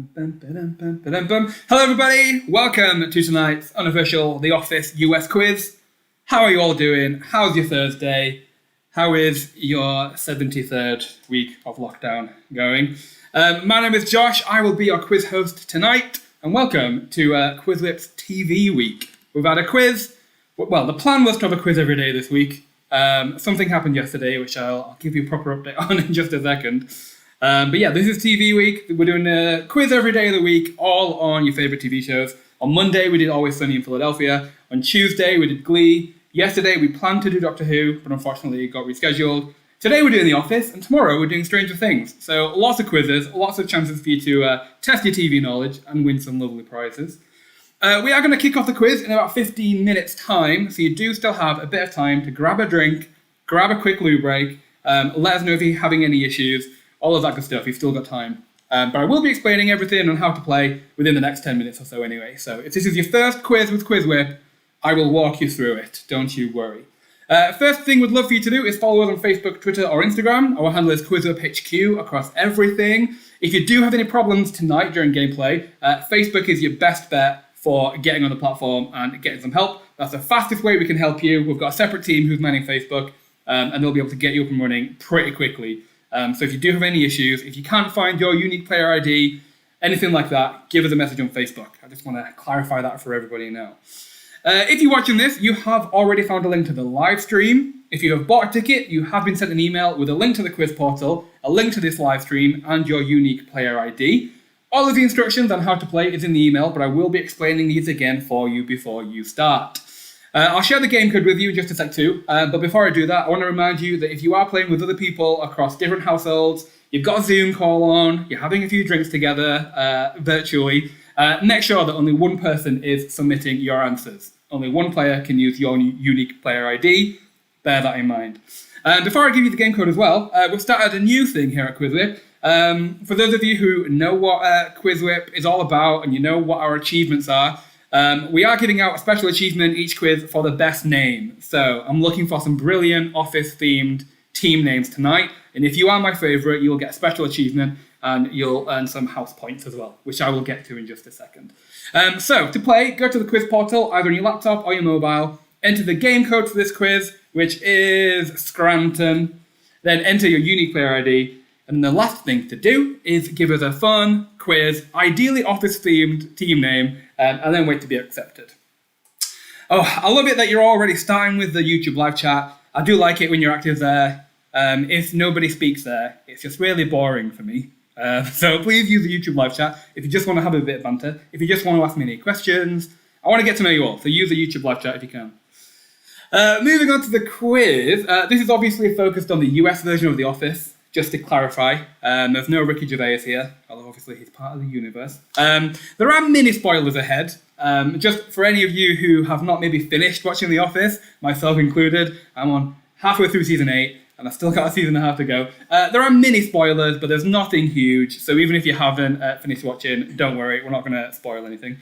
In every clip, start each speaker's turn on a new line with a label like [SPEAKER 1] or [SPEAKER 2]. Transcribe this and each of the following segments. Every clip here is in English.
[SPEAKER 1] Hello everybody, welcome to tonight's unofficial The Office US quiz. How are you all doing? How's your Thursday? How is your 73rd week of lockdown going? My name is Josh, I will be your quiz host tonight, and welcome to QuizWhip's TV week. We've had a quiz, well, the plan was to have a quiz every day this week. Something happened yesterday, which I'll give you a proper update on in just a second. But yeah, this is TV week. We're doing a quiz every day of the week, all on your favourite TV shows. On Monday, we did Always Sunny in Philadelphia. On Tuesday, we did Glee. Yesterday, we planned to do Doctor Who, but unfortunately it got rescheduled. Today, we're doing The Office, and tomorrow, we're doing Stranger Things. So lots of quizzes, lots of chances for you to test your TV knowledge and win some lovely prizes. We are going to kick off the quiz in about 15 minutes' time, so you do still have a bit of time to grab a drink, grab a quick loo break, let us know if you're having any issues. All of that good stuff, you've still got time. But I will be explaining everything on how to play within the next 10 minutes or so anyway. So if this is your first quiz with QuizWhip, I will walk you through it. Don't you worry. First thing we'd love for you to do is follow us on Facebook, Twitter, or Instagram. Our handle is QuizWhipHQ across everything. If you do have any problems tonight during gameplay, Facebook is your best bet for getting on the platform and getting some help. That's the fastest way we can help you. We've got a separate team who's manning Facebook, and they'll be able to get you up and running pretty quickly. So if you do have any issues, if you can't find your unique player ID, anything like that, give us a message on Facebook. I just want to clarify that for everybody now. If you're watching this, you have already found a link to the live stream. If you have bought a ticket, you have been sent an email with a link to the quiz portal, a link to this live stream, and your unique player ID. All of the instructions on how to play is in the email, but I will be explaining these again for you before you start. I'll share the game code with you in just a sec too, but before I do that, I want to remind you that if you are playing with other people across different households, you've got a Zoom call on, you're having a few drinks together virtually, make sure that only one person is submitting your answers. Only one player can use your unique player ID. Bear that in mind. Before I give you the game code as well, we've started a new thing here at QuizWhip. For those of you who know what QuizWhip is all about and you know what our achievements are, we are giving out a special achievement each quiz for the best name. So I'm looking for some brilliant Office-themed team names tonight. And if you are my favourite, you will get a special achievement and you'll earn some house points as well, which I will get to in just a second. So to play, go to the quiz portal, either on your laptop or your mobile, enter the game code for this quiz, which is Scranton, then enter your unique player ID. And the last thing to do is give us a fun quiz, ideally Office-themed team name, and then wait to be accepted. Oh, I love it that you're already starting with the YouTube live chat. I do like it when you're active there. If nobody speaks there, it's just really boring for me. So please use the YouTube live chat if you just want to have a bit of banter. If you just want to ask me any questions, I want to get to know you all. So use the YouTube live chat if you can. Moving on to the quiz. This is obviously focused on the US version of The Office. Just to clarify, there's no Ricky Gervais here, although obviously he's part of the universe. There are mini spoilers ahead. Just for any of you who have not maybe finished watching The Office, myself included, I'm on halfway through season 8, and I've still got a season and a half to go. There are mini spoilers, but there's nothing huge, so even if you haven't finished watching, don't worry, we're not going to spoil anything.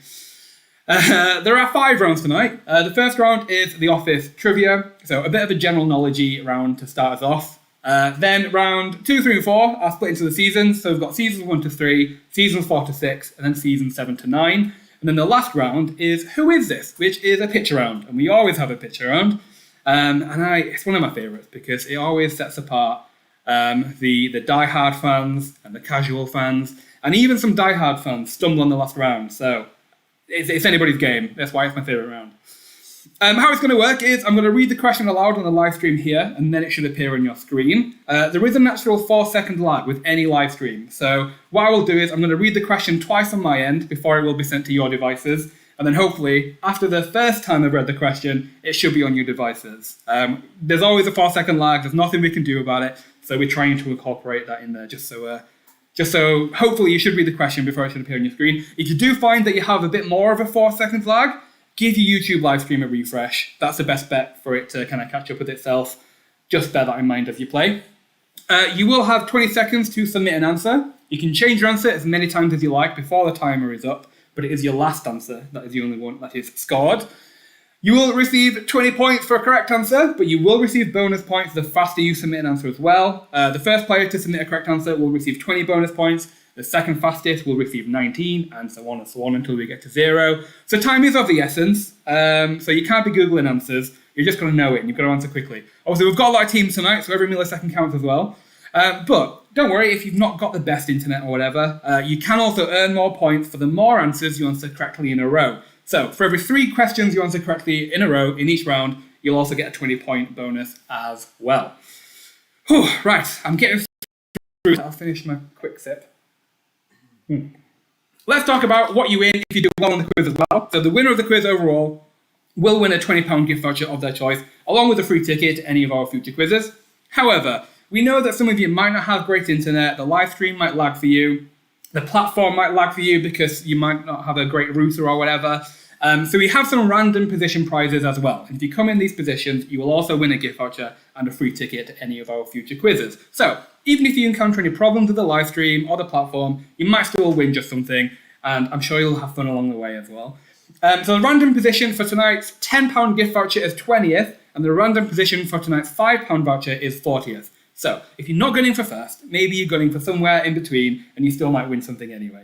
[SPEAKER 1] There are 5 rounds tonight. The first round is The Office trivia, so a bit of a general knowledge round to start us off. Then round 2, 3, and 4 are split into the seasons. So we've got seasons 1 to 3, seasons 4 to 6, and then seasons 7 to 9. And then the last round is Who Is This? Which is a picture round. And we always have a picture round. It's one of my favourites because it always sets apart the die-hard fans and the casual fans. And even some die-hard fans stumble on the last round. So it's anybody's game. That's why it's my favourite round. How it's going to work is I'm going to read the question aloud on the live stream here, and then it should appear on your screen. There is a natural 4-second lag with any live stream. So what I will do is I'm going to read the question twice on my end before it will be sent to your devices. And then hopefully, after the first time I've read the question, it should be on your devices. There's always a 4-second lag. There's nothing we can do about it. So we're trying to incorporate that in there just so hopefully you should read the question before it should appear on your screen. If you do find that you have a bit more of a 4-second lag, give your YouTube live stream a refresh. That's the best bet for it to kind of catch up with itself. Just bear that in mind as you play. You will have 20 seconds to submit an answer. You can change your answer as many times as you like before the timer is up, but it is your last answer that is the only one that is scored. You will receive 20 points for a correct answer, but you will receive bonus points the faster you submit an answer as well. The first player to submit a correct answer will receive 20 bonus points, The second fastest will receive 19, and so on until we get to 0. So time is of the essence. So you can't be Googling answers. You're just going to know it, and you've got to answer quickly. Obviously, we've got a lot of teams tonight, so every millisecond counts as well. But don't worry if you've not got the best internet or whatever. You can also earn more points for the more answers you answer correctly in a row. So for every 3 questions you answer correctly in a row in each round, you'll also get a 20-point bonus as well. Whew, right, I'm getting through. I'll finish my quick sip. Let's talk about what you win if you do well on the quiz as well. So the winner of the quiz overall will win a £20 gift voucher of their choice, along with a free ticket to any of our future quizzes. However, we know that some of you might not have great internet, the live stream might lag for you, the platform might lag for you because you might not have a great router or whatever. So we have some random position prizes as well. And if you come in these positions, you will also win a gift voucher and a free ticket to any of our future quizzes. So even if you encounter any problems with the live stream or the platform, you might still win just something, and I'm sure you'll have fun along the way as well. So the random position for tonight's £10 gift voucher is 20th, and the random position for tonight's £5 voucher is 40th. So if you're not going for first, maybe you're going for somewhere in between, and you still might win something anyway.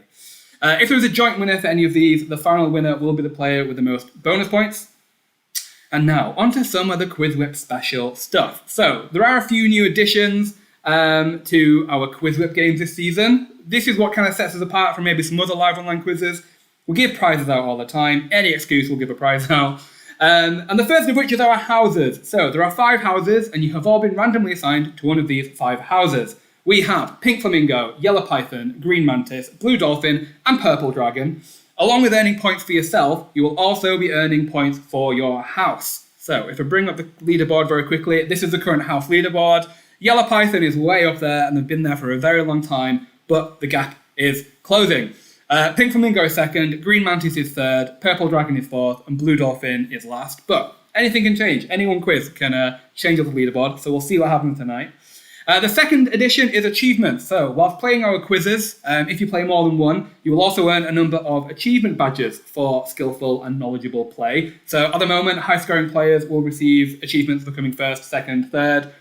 [SPEAKER 1] If there was a joint winner for any of these, the final winner will be the player with the most bonus points. And now, onto some of the QuizWhip special stuff. So there are a few new additions to our QuizWhip games this season. This is what kind of sets us apart from maybe some other live online quizzes. We'll give prizes out all the time. Any excuse, we'll give a prize out. And the first of which is our houses. So there are 5 houses, and you have all been randomly assigned to one of these 5 houses. We have Pink Flamingo, Yellow Python, Green Mantis, Blue Dolphin, and Purple Dragon. Along with earning points for yourself, you will also be earning points for your house. So if I bring up the leaderboard very quickly, this is the current house leaderboard. Yellow Python is way up there, and they've been there for a very long time, but the gap is closing. Pink Flamingo is second, Green Mantis is third, Purple Dragon is fourth, and Blue Dolphin is last. But anything can change. Any one quiz can change up the leaderboard, so we'll see what happens tonight. The second addition is achievements. So whilst playing our quizzes, if you play more than one, you will also earn a number of achievement badges for skillful and knowledgeable play. So at the moment, high-scoring players will receive achievements for coming first, second, third,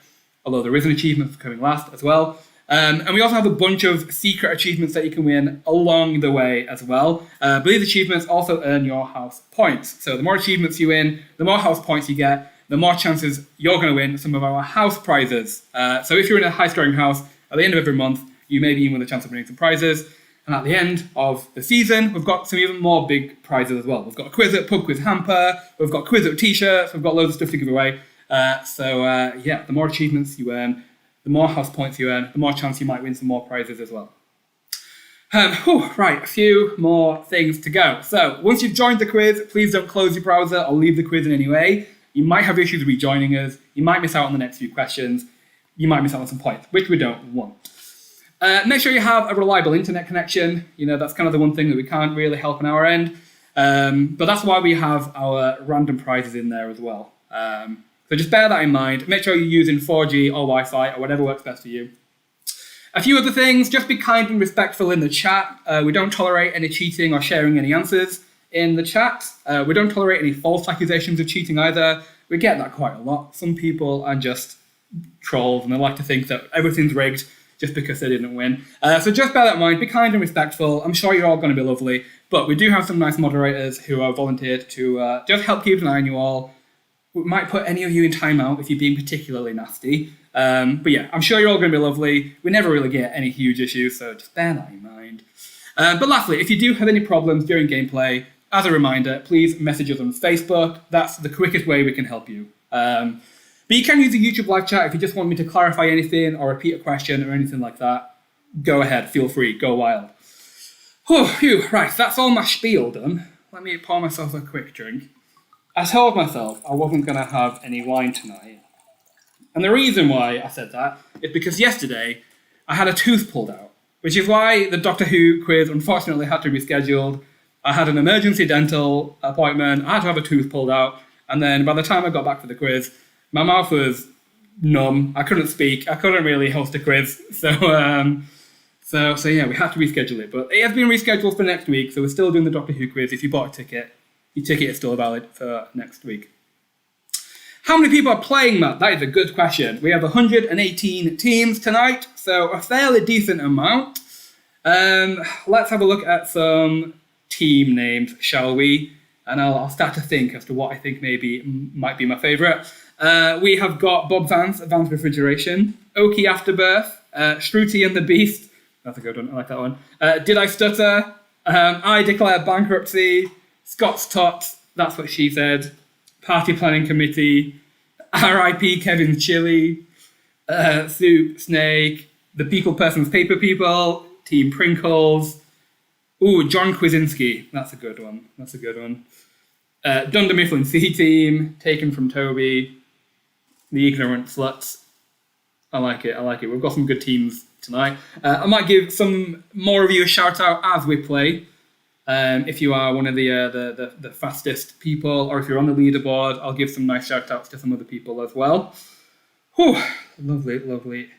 [SPEAKER 1] although there is an achievement for coming last as well. And we also have a bunch of secret achievements that you can win along the way as well. But these achievements also earn your house points. So the more achievements you win, the more house points you get, the more chances you're going to win some of our house prizes. So if you're in a high-scoring house, at the end of every month, you may be in with a chance of winning some prizes. And at the end of the season, we've got some even more big prizes as well. We've got a QuizWhip pub quiz hamper, we've got QuizWhip t-shirts, we've got loads of stuff to give away. The more achievements you earn, the more house points you earn, the more chance you might win some more prizes as well. Right, a few more things to go. So once you've joined the quiz, please don't close your browser or leave the quiz in any way. You might have issues rejoining us. You might miss out on the next few questions. You might miss out on some points, which we don't want. Make sure you have a reliable internet connection. You know, that's kind of the one thing that we can't really help on our end. But that's why we have our random prizes in there as well. So just bear that in mind. Make sure you're using 4G or Wi-Fi or whatever works best for you. A few other things, just be kind and respectful in the chat. We don't tolerate any cheating or sharing any answers in the chat. We don't tolerate any false accusations of cheating either. We get that quite a lot. Some people are just trolls and they like to think that everything's rigged just because they didn't win. So just bear that in mind, be kind and respectful. I'm sure you're all going to be lovely, but we do have some nice moderators who are volunteered to just help keep an eye on you all. We might put any of you in timeout if you're being particularly nasty. But yeah, I'm sure you're all going to be lovely. We never really get any huge issues, so just bear that in mind. But lastly, if you do have any problems during gameplay, as a reminder, please message us on Facebook. That's the quickest way we can help you. But you can use the YouTube live chat if you just want me to clarify anything or repeat a question or anything like that. Go ahead, feel free, go wild. Right, that's all my spiel done. Let me pour myself a quick drink. I told myself I wasn't going to have any wine tonight. And the reason why I said that is because yesterday I had a tooth pulled out, which is why the Doctor Who quiz unfortunately had to be rescheduled. I had an emergency dental appointment, I had to have a tooth pulled out, and then by the time I got back for the quiz, my mouth was numb, I couldn't speak, I couldn't really host a quiz, so yeah, we had to reschedule it. But it has been rescheduled for next week, so we're still doing the Doctor Who quiz. If you bought a ticket, your ticket is still valid for next week. How many people are playing, Matt? That is a good question. We have 118 teams tonight, so a fairly decent amount. Let's have a look at some team names, shall we? And I'll start to think as to what I think might be my favourite. We have got Bob Vance, Advanced Refrigeration, Oki Afterbirth, Shruti and the Beast. That's a good one. I like that one. Did I Stutter? I Declare Bankruptcy. Scott's Tots. That's what she said. Party Planning Committee. R.I.P. Kevin's Chili. Soup, Snake. The People Person's Paper People. Team Prinkles. Ooh, John Kwasinski. That's a good one. Dunder Mifflin C Team. Taken from Toby. The Ignorant Sluts. I like it. We've got some good teams tonight. I might give some more of you a shout out as we play. If you are one of the fastest people, or if you're on the leaderboard, I'll give some nice shout outs to some other people as well. Whew, lovely.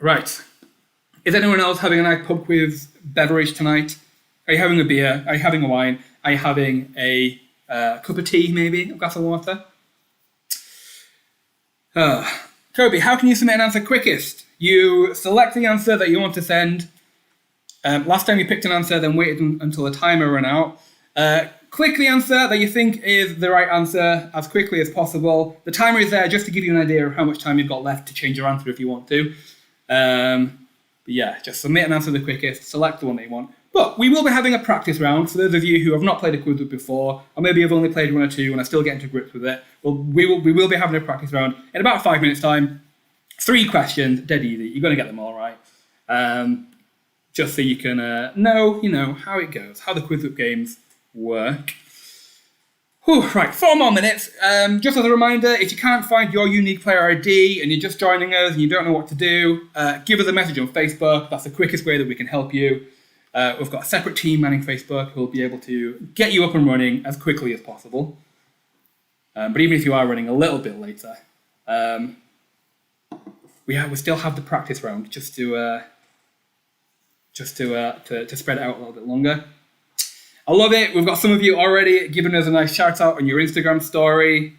[SPEAKER 1] Right. Is anyone else having a nice pub quiz beverage tonight? Are you having a beer? Are you having a wine? Are you having a cup of tea, maybe? A glass of water? Kobe, how can you submit an answer quickest? You select the answer that you want to send. Last time you picked an answer, then waited until the timer ran out. Click the answer that you think is the right answer as quickly as possible. The timer is there just to give you an idea of how much time you've got left to change your answer if you want to. But yeah, just submit an answer the quickest, select the one that you want. But we will be having a practice round for those of you who have not played a QuizWhip before, or maybe have only played one or two and are still getting to grips with it. Well, we will be having a practice round in about 5 minutes' time. 3 questions, dead easy. You're going to get them all right. Just so you can know how it goes, how the QuizWhip games work. Whew, right, 4 more minutes. Just as a reminder, if you can't find your unique player ID and you're just joining us and you don't know what to do, give us a message on Facebook. That's the quickest way that we can help you. We've got a separate team manning Facebook who will be able to get you up and running as quickly as possible. But even if you are running a little bit later, we still have the practice round just to spread it out a little bit longer. I love it. We've got some of you already giving us a nice shout out on your Instagram story.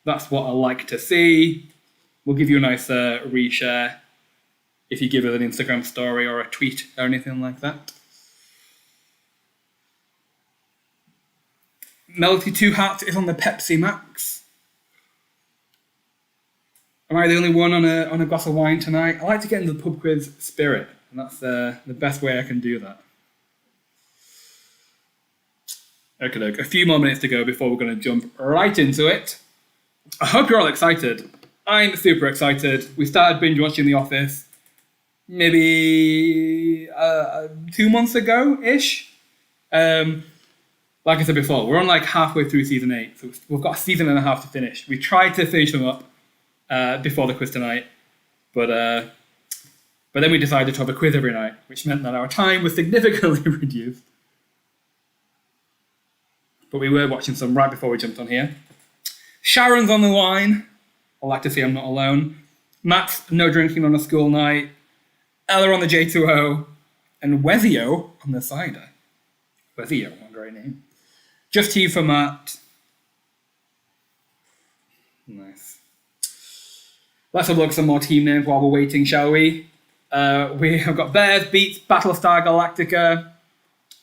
[SPEAKER 1] That's what I like to see. We'll give you a nice reshare if you give us an Instagram story or a tweet or anything like that. Melty 2 Hats is on the Pepsi Max. Am I the only one on a glass of wine tonight? I like to get into the pub quiz spirit, and that's the best way I can do that. Okay, look, a few more minutes to go before we're going to jump right into it. I hope you're all excited. I'm super excited. We started binge watching The Office maybe 2 months ago-ish. Like I said before, we're on like halfway through season 8, so we've got a season and a half to finish. We tried to finish them up before the quiz tonight, but then we decided to have a quiz every night, which meant that our time was significantly reduced. But we were watching some right before we jumped on here. Sharon's on the wine. I like to see I'm not alone. Matt's no drinking on a school night. Ella on the J2O. And Wezio on the cider. Wezio, what a great name. Just tea for Matt. Nice. Let's have a look at some more team names while we're waiting, shall we? We have got Bears, Beats, Battlestar Galactica.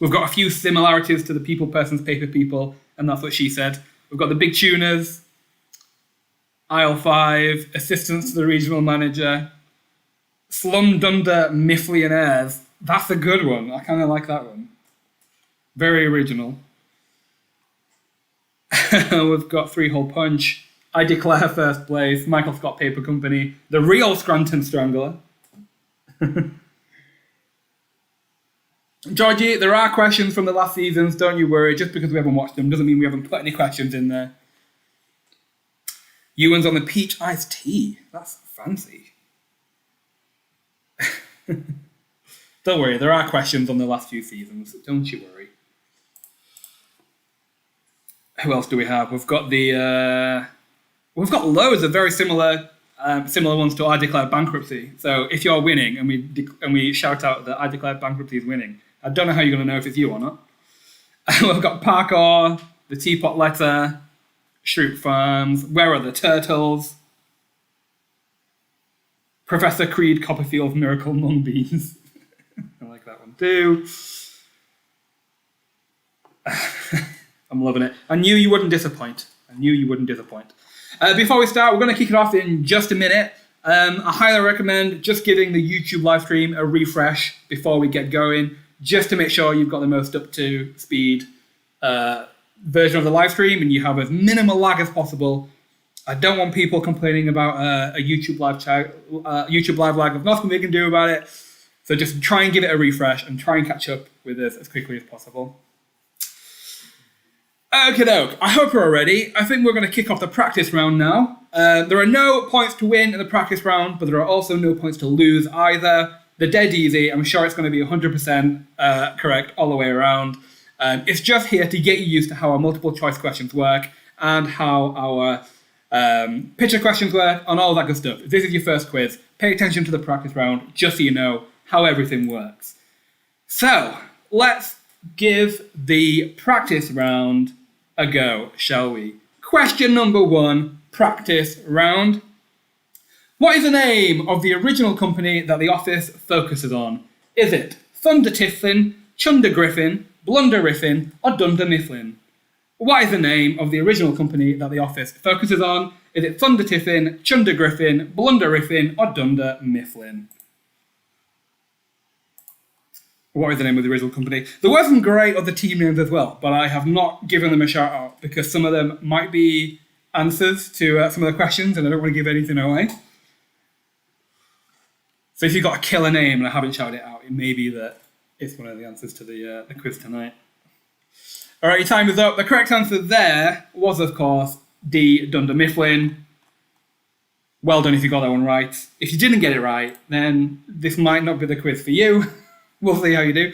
[SPEAKER 1] We've got a few similarities to the People Persons Paper People, and that's what she said. We've got the Big Tuners, Aisle 5, Assistants to the Regional Manager, Slum Dunder Mifflionaires. That's a good one. I kind of like that one. Very original. We've got Three Hole Punch, I Declare First Place, Michael Scott Paper Company, The Real Scranton Strangler. Georgie, there are questions from the last seasons, don't you worry. Just because we haven't watched them doesn't mean we haven't put any questions in there. Ewan's on the peach iced tea. That's fancy. Don't worry, there are questions on the last few seasons. Don't you worry. Who else do we have? We've got we've got loads of very similar ones to I Declare Bankruptcy. So if you're winning and we shout out that I Declare Bankruptcy is winning, I don't know how you're going to know if it's you or not. We've got Parkour, The Teapot Letter, Shroot Farms, Where Are the Turtles? Professor Creed Copperfield's Miracle Mung Beans. I like that one too. I'm loving it. I knew you wouldn't disappoint. Before we start, we're going to kick it off in just a minute. I highly recommend just giving the YouTube live stream a refresh before we get going, just to make sure you've got the most up-to-speed version of the live stream and you have as minimal lag as possible. I don't want people complaining about a YouTube live lag. There's nothing they can do about it. So just try and give it a refresh and try and catch up with this as quickly as possible. Okie doke, I hope you're all ready. I think we're going to kick off the practice round now. There are no points to win in the practice round, but there are also no points to lose either. They're dead easy. I'm sure it's going to be 100% correct all the way around. It's just here to get you used to how our multiple choice questions work and how our picture questions work and all that good stuff. If this is your first quiz, pay attention to the practice round just so you know how everything works. So, let's give the practice round a go, shall we? Question number 1, practice round. What is the name of the original company that The Office focuses on? Is it Thunder Tiflin, Chunder Griffin, Blunder Riffin, or Dunder Mifflin? What is the name of the original company that The Office focuses on? Is it Thunder Tiffin, Chunder Griffin, Blunder Riffin, or Dunder Mifflin? What is the name of the original company? There were some great other team names as well, but I have not given them a shout out because some of them might be answers to some of the questions and I don't want to give anything away. So if you've got a killer name and I haven't shouted it out, it may be that it's one of the answers to the quiz tonight. All right, your time is up. The correct answer there was, of course, D, Dunder Mifflin. Well done if you got that one right. If you didn't get it right, then this might not be the quiz for you. We'll see how you do.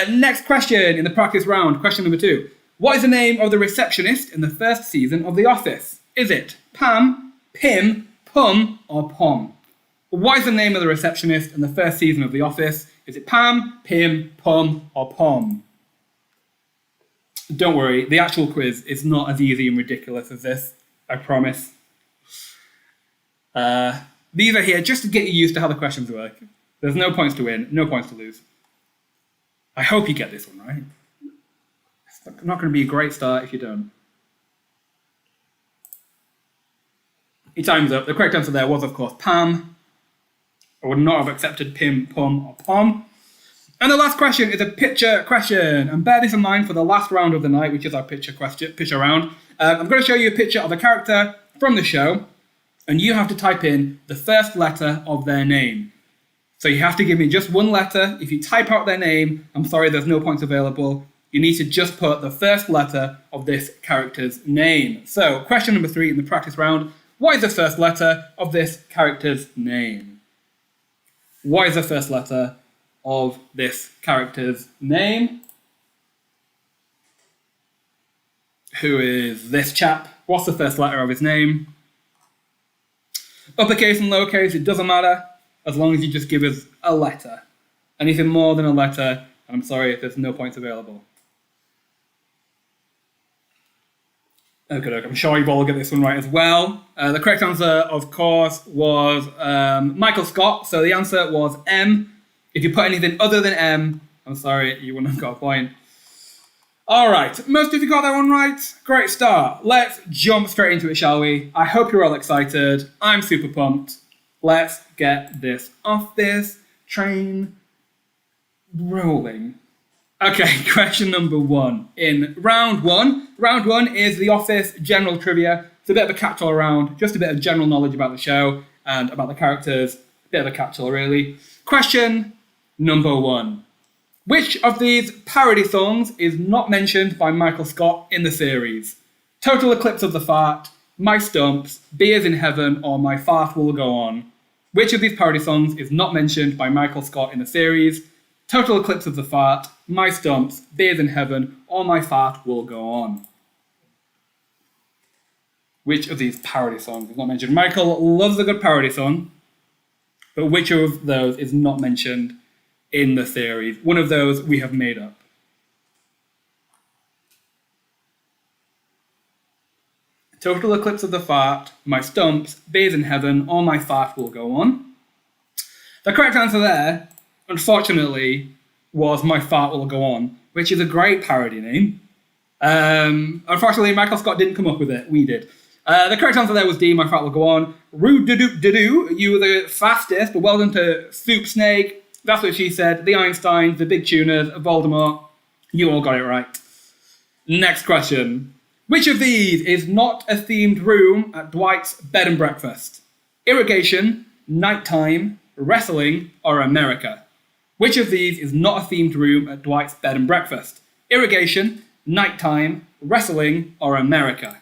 [SPEAKER 1] Next question in the practice round, question number 2. What is the name of the receptionist in the first season of The Office? Is it Pam, Pim, Pum, or Pom? What is the name of the receptionist in the first season of The Office? Is it Pam, Pim, Pum, or Pom? Don't worry, the actual quiz is not as easy and ridiculous as this, I promise. These are here just to get you used to how the questions work. There's no points to win, no points to lose. I hope you get this one right. It's not going to be a great start if you don't. Your time's up. The correct answer there was, of course, Pam. I would not have accepted Pim, Pum, or Pom. And the last question is a picture question. And bear this in mind for the last round of the night, which is our picture round. I'm going to show you a picture of a character from the show, and you have to type in the first letter of their name. So you have to give me just one letter. If you type out their name, I'm sorry, there's no points available. You need to just put the first letter of this character's name. So question number 3 in the practice round. What is the first letter of this character's name? What is the first letter of this character's name? Who is this chap? What's the first letter of his name? Uppercase and lowercase, it doesn't matter, as long as you just give us a letter. Anything more than a letter, I'm sorry if there's no points available. Okay, I'm sure you've all got this one right as well. The correct answer, of course, was Michael Scott. So the answer was M. If you put anything other than M, I'm sorry, you wouldn't have got a point. All right, most of you got that one right. Great start. Let's jump straight into it, shall we? I hope you're all excited. I'm super pumped. Let's get this off this train rolling. Okay, question number 1. In round 1. Round 1 is The Office general trivia. It's a bit of a catch-all round, just a bit of general knowledge about the show and about the characters. A bit of a catch-all, really. Question number 1. Which of these parody songs is not mentioned by Michael Scott in the series? Total Eclipse of the Fart, My Stumps, Beers in Heaven, or My Fart Will Go On? Which of these parody songs is not mentioned by Michael Scott in the series? Total Eclipse of the Fart, My Stumps, Beers in Heaven, or My Fart Will Go On? Which of these parody songs is not mentioned? Michael loves a good parody song, but which of those is not mentioned in the series? One of those we have made up. Total Eclipse of the Fart, My Stumps, Beers in Heaven, or My Fart Will Go On? The correct answer there, unfortunately, was My Fart Will Go On, which is a great parody name. Unfortunately, Michael Scott didn't come up with it. We did. The correct answer there was D, My Fart Will Go On. Roo-doo-doo-doo-doo, you were the fastest, but well done to Soup Snake. That's what she said. The Einsteins, the Big Tuners, Voldemort. You all got it right. Next question. Which of these is not a themed room at Dwight's bed and breakfast? Irrigation, nighttime, wrestling, or America? Which of these is not a themed room at Dwight's bed and breakfast? Irrigation, nighttime, wrestling, or America?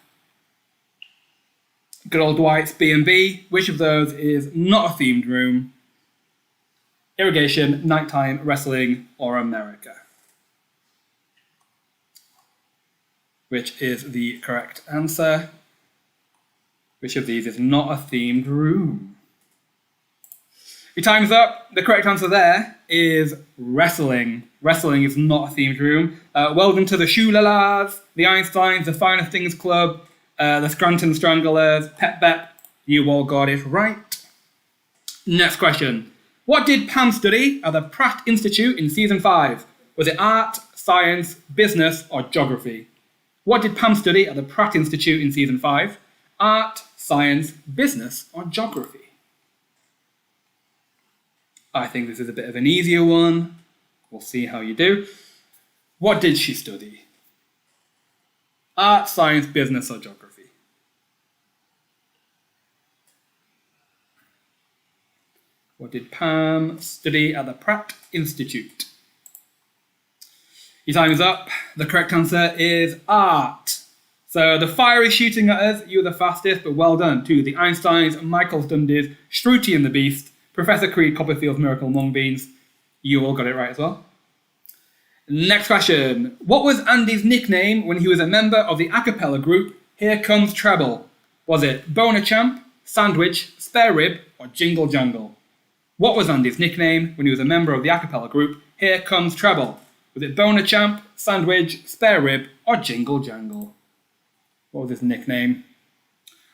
[SPEAKER 1] Good old Dwight's B&B. Which of those is not a themed room? Irrigation, nighttime, wrestling, or America? Which is the correct answer? Which of these is not a themed room? Your time's up. The correct answer there is wrestling. Wrestling is not a themed room. Well done to the Shulalas, the Einsteins, the Finest Things Club, the Scranton Stranglers, Pep Bep. You all got it right. Next question. What did Pam study at the Pratt Institute in season 5? Was it art, science, business, or geography? What did Pam study at the Pratt Institute in season 5? Art, science, business, or geography? I think this is a bit of an easier one. We'll see how you do. What did she study? Art, science, business, or geography? What did Pam study at the Pratt Institute? Your time is up. The correct answer is art. So the fire is shooting at us. You were the fastest, but well done to the Einsteins, Michael's Dundies, Shruti and the Beast, Professor Creed Copperfield's Miracle Mung Beans. You all got it right as well. Next question. What was Andy's nickname when he was a member of the a cappella group Here Comes Treble? Was it Boner Champ, Sandwich, Spare Rib, or Jingle Jangle? What was Andy's nickname when he was a member of the a cappella group Here Comes Treble? Was it Boner Champ, Sandwich, Spare Rib, or Jingle Jangle? What was his nickname?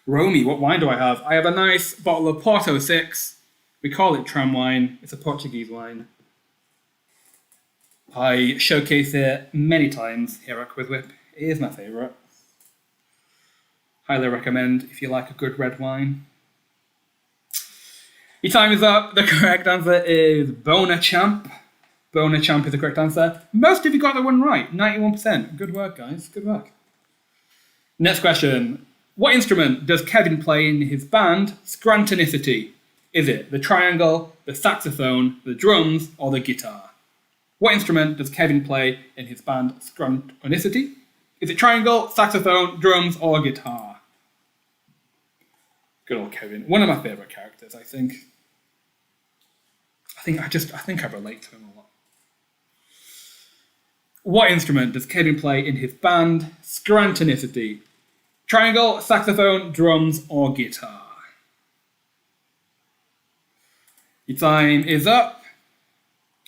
[SPEAKER 1] Romy, what wine do I have? I have a nice bottle of Porto 6. We call it tram wine. It's a Portuguese wine. I showcase it many times here at QuizWhip. It is my favourite. Highly recommend if you like a good red wine. Your time is up. The correct answer is Boner Champ. Boner Champ is the correct answer. Most of you got that one right. 91%. Good work, guys. Good work. Next question. What instrument does Kevin play in his band Scrantonicity? Is it the triangle, the saxophone, the drums, or the guitar? What instrument does Kevin play in his band Scrantonicity? Is it triangle, saxophone, drums, or guitar? Good old Kevin. One of my favourite characters, I think. I think I relate to him a lot. What instrument does Kevin play in his band Scrantonicity? Triangle, saxophone, drums, or guitar? Your time is up.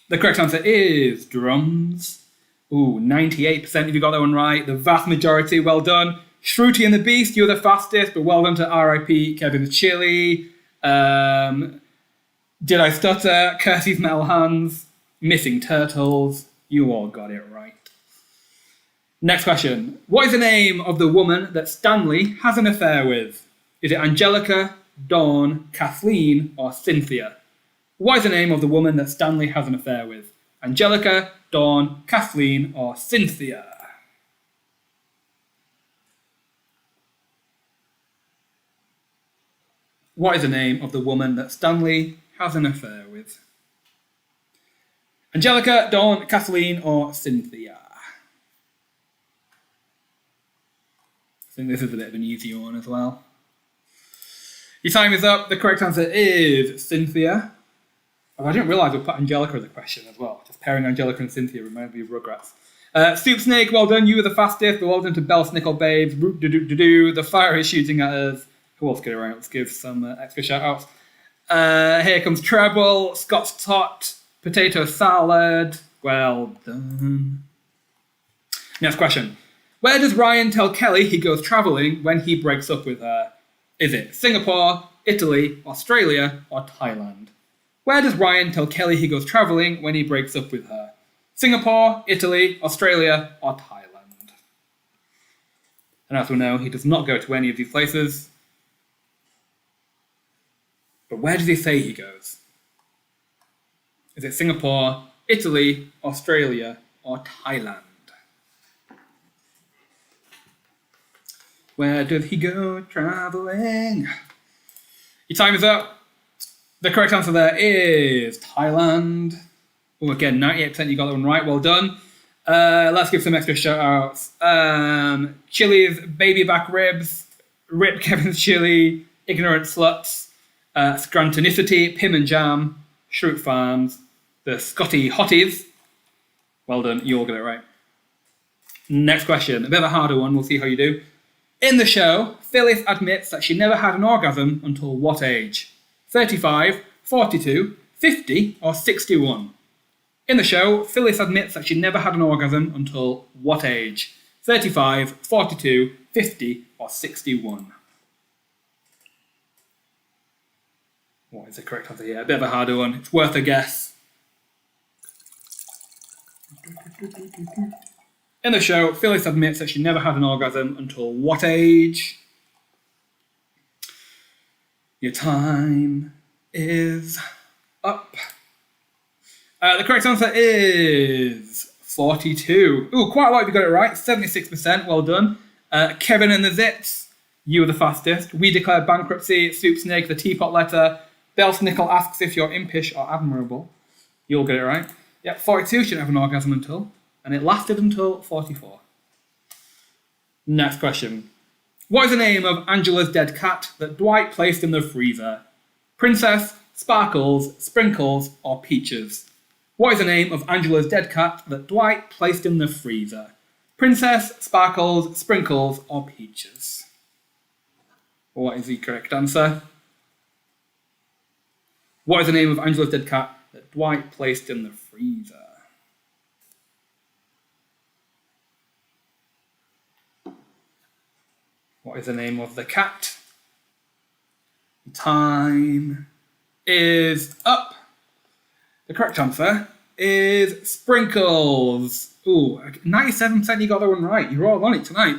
[SPEAKER 1] The correct answer is drums. Ooh, 98% of you got that one right. The vast majority, well done. Shruti and the Beast, you were the fastest, but well done to R.I.P. Kevin's Chili. Did I Stutter? Kirsty's Metal Hands. Missing Turtles. You all got it right. Next question. What is the name of the woman that Stanley has an affair with? Is it Angelica, Dawn, Kathleen, or Cynthia? What is the name of the woman that Stanley has an affair with? Angelica, Dawn, Kathleen, or Cynthia? What is the name of the woman that Stanley has an affair with? Angelica, Dawn, Kathleen, or Cynthia? I think this is a bit of an easy one as well. Your time is up. The correct answer is Cynthia. Oh, I didn't realise we put Angelica as a question as well. Just pairing Angelica and Cynthia reminds me of Rugrats. Soup Snake, well done. You were the fastest, but well done to Bell Snickle Babes. Root-do-do-do-do. The fire is shooting at us. Who else get around? Let's give some extra shout-outs. Here comes Treble, Scott's Tot, Potato Salad. Well done. Next question. Where does Ryan tell Kelly he goes travelling when he breaks up with her? Is it Singapore, Italy, Australia, or Thailand? Where does Ryan tell Kelly he goes travelling when he breaks up with her? Singapore, Italy, Australia, or Thailand? And as we know, he does not go to any of these places. But where does he say he goes? Is it Singapore, Italy, Australia, or Thailand? Where does he go travelling? Your time is up. The correct answer there is Thailand. Oh, again, 98% you got that one right. Well done. Let's give some extra shout-outs. Chili's Baby Back Ribs, Rip Kevin's Chili, Ignorant Sluts, Scrantonicity, Pim and Jam, Shroot Farms, the Scotty Hotties. Well done, you all got it right. Next question, a bit of a harder one, we'll see how you do. In the show, Phyllis admits that she never had an orgasm until what age? 35, 42, 50, or 61? In the show, Phyllis admits that she never had an orgasm until what age? 35, 42, 50, or 61? What is the correct answer here? A bit of a harder one. It's worth a guess. In the show, Phyllis admits that she never had an orgasm until what age? Your time is up. The correct answer is 42. Ooh, quite a lot of you got it right. 76%, well done. Kevin and the Zits, you were the fastest. We declare bankruptcy. Soup Snake, the teapot letter. Belsnickel asks if you're impish or admirable. You'll get it right. Yep, 42, she didn't have an orgasm until. And it lasted until 44. Next question. What is the name of Angela's dead cat that Dwight placed in the freezer? Princess, Sparkles, Sprinkles, or Peaches? What is the name of Angela's dead cat that Dwight placed in the freezer? Princess, Sparkles, Sprinkles, or Peaches? What is the correct answer? What is the name of Angela's dead cat that Dwight placed in the freezer? What is the name of the cat? Time is up. The correct answer is Sprinkles. Ooh, 97% you got that one right. You're all on it tonight.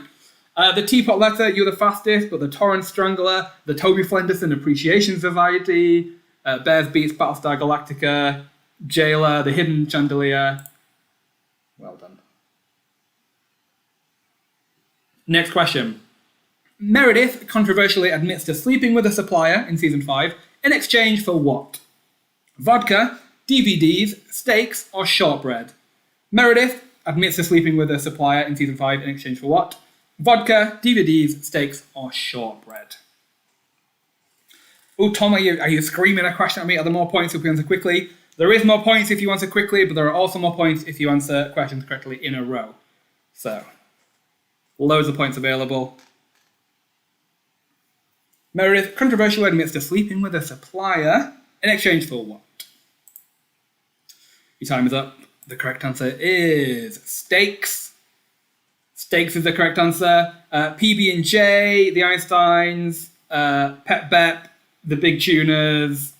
[SPEAKER 1] The Teapot Letter, you're the fastest, but the Torrent Strangler, the Toby Flenderson Appreciation Society, Bears Beats Battlestar Galactica, Jailer, the Hidden Chandelier. Well done. Next question. Meredith controversially admits to sleeping with a supplier in season 5 in exchange for what? Vodka, DVDs, steaks, or shortbread? Meredith admits to sleeping with a supplier in season 5 in exchange for what? Vodka, DVDs, steaks, or shortbread? Oh, Tom, are you screaming a question at me? Are there more points if you answer quickly? There is more points if you answer quickly, but there are also more points if you answer questions correctly in a row. So, loads of points available. Meredith controversially admits to sleeping with a supplier in exchange for what? Your time is up. The correct answer is steaks. Steaks is the correct answer. PB&J, the Einsteins, Pet Bep, the Big Tuners,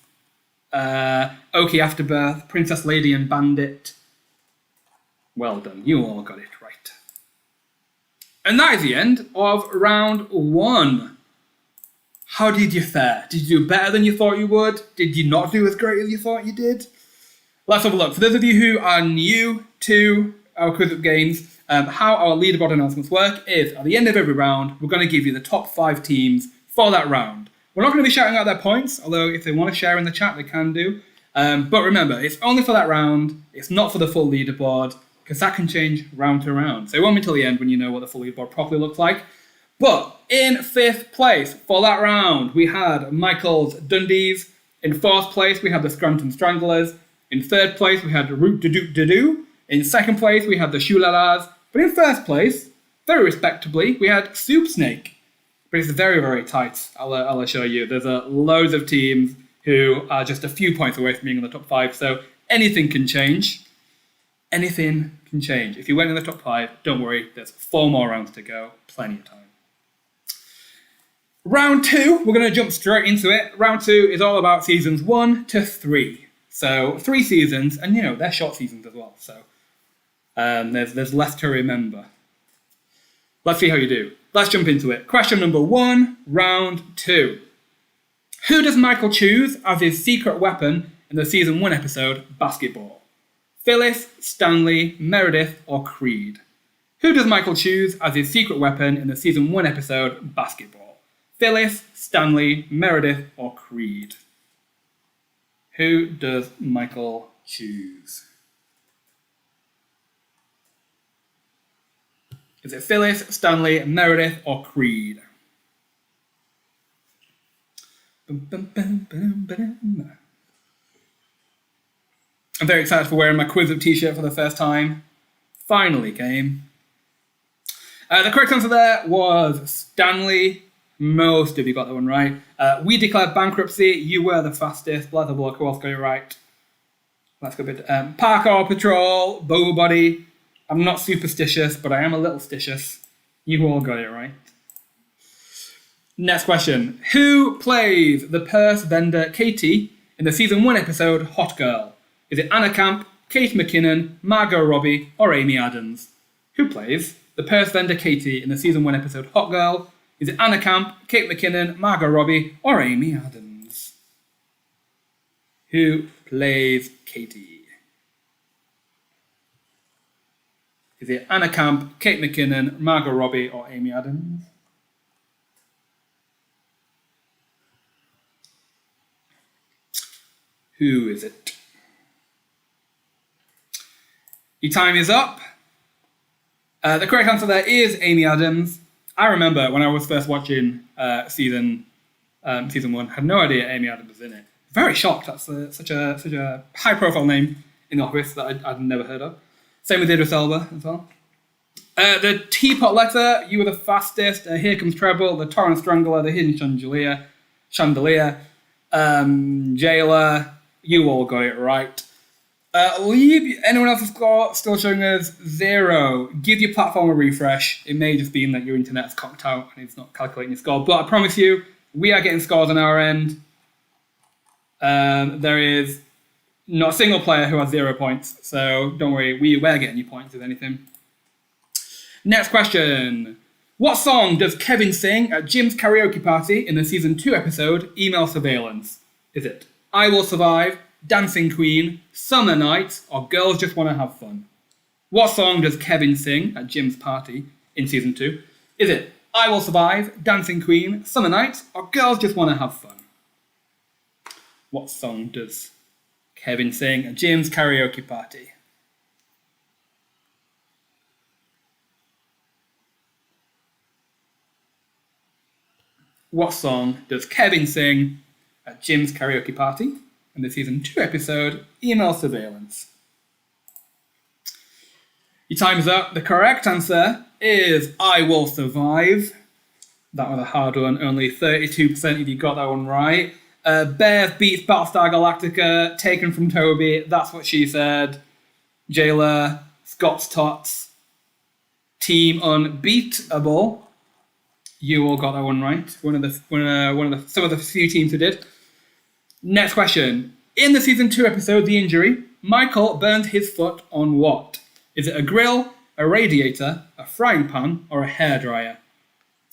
[SPEAKER 1] Oki Afterbirth, Princess Lady and Bandit. Well done. You all got it right. And that is the end of round 1. How did you fare? Did you do better than you thought you would? Did you not do as great as you thought you did? Let's have a look. For those of you who are new to our QuizWhip games, how our leaderboard announcements work is at the end of every round, we're going to give you the top 5 teams for that round. We're not going to be shouting out their points, although if they want to share in the chat, they can do. But remember, it's only for that round. It's not for the full leaderboard, because that can change round to round. So it won't be until the end when you know what the full leaderboard properly looks like. But in 5th place for that round, we had Michael's Dundies. In 4th place, we had the Scranton Stranglers. In 3rd place, we had the Root Doo. In 2nd place, we had the Shulalas. But in 1st place, very respectably, we had Soup Snake. But it's very, very tight. I'll show you. There's loads of teams who are just a few points away from being in the top 5. So anything can change. Anything can change. If you went in the top 5, don't worry. There's 4 more rounds to go. Plenty of time. Round 2, we're going to jump straight into it. Round 2 is all about seasons 1 to 3. So 3 seasons, and they're short seasons as well. So there's less to remember. Let's see how you do. Let's jump into it. Question number 1, round 2. Who does Michael choose as his secret weapon in the season 1 episode, Basketball? Phyllis, Stanley, Meredith, or Creed? Who does Michael choose as his secret weapon in the season 1 episode, Basketball? Phyllis, Stanley, Meredith, or Creed? Who does Michael choose? Is it Phyllis, Stanley, Meredith, or Creed? I'm very excited for wearing my QuizWhip t-shirt for the first time. Finally came. The correct answer there was Stanley. Most of you got that one right. We declared bankruptcy. You were the fastest. Blather bloke who else got it right. Let's go a bit. Parkour Patrol, Boba Body. I'm not superstitious, but I am a little stitious. You all got it right. Next question. Who plays the purse vendor Katie in the season 1 episode Hot Girl? Is it Anna Camp, Kate McKinnon, Margot Robbie, or Amy Adams? Who plays the purse vendor Katie in the season 1 episode Hot Girl? Is it Anna Camp, Kate McKinnon, Margot Robbie, or Amy Adams? Who plays Katie? Is it Anna Camp, Kate McKinnon, Margot Robbie, or Amy Adams? Who is it? Your time is up. The correct answer there is Amy Adams. I remember when I was first watching season 1, I had no idea Amy Adams was in it. Very shocked. That's such a high-profile name in the office that I'd never heard of. Same with Idris Elba as well. The Teapot Letter, you were the fastest. Here Comes Treble, The Torrent Strangler, The Hidden Chandelier, Jailer, you all got it right. Leave anyone else's score still showing us 0. Give your platform a refresh. It may just be that your internet's cocked out and it's not calculating your score, but I promise you, we are getting scores on our end. There is not a single player who has 0 points, so don't worry, we're getting you points, if anything. Next question. What song does Kevin sing at Jim's karaoke party in the season 2 episode, Email Surveillance? Is it I Will Survive, Dancing Queen, Summer Night, or Girls Just Want to Have Fun? What song does Kevin sing at Jim's party in season 2? Is it I Will Survive, Dancing Queen, Summer Night, or Girls Just Want to Have Fun? What song does Kevin sing at Jim's karaoke party? What song does Kevin sing at Jim's karaoke party in the season 2 episode, Email Surveillance? Your time is up. The correct answer is I Will Survive. That was a hard one. Only 32% of you got that one right. Bears beats Battlestar Galactica, taken from Toby. That's what she said. Jailer, Scott's Tots, Team Unbeatable. You all got that one right. Some of the few teams who did. Next question. In the season 2 episode, The Injury, Michael burns his foot on what? Is it a grill, a radiator, a frying pan, or a hairdryer?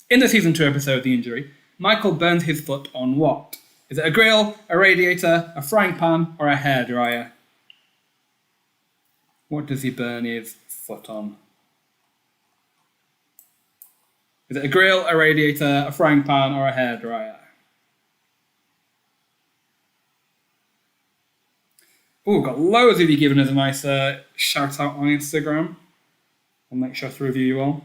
[SPEAKER 1] In the season 2 episode, The Injury, Michael burns his foot on what? Is it a grill, a radiator, a frying pan, or a hairdryer? What does he burn his foot on? Is it a grill, a radiator, a frying pan, or a hairdryer? Oh, got loads of you giving us a nice shout out on Instagram. I'll make sure to review you all.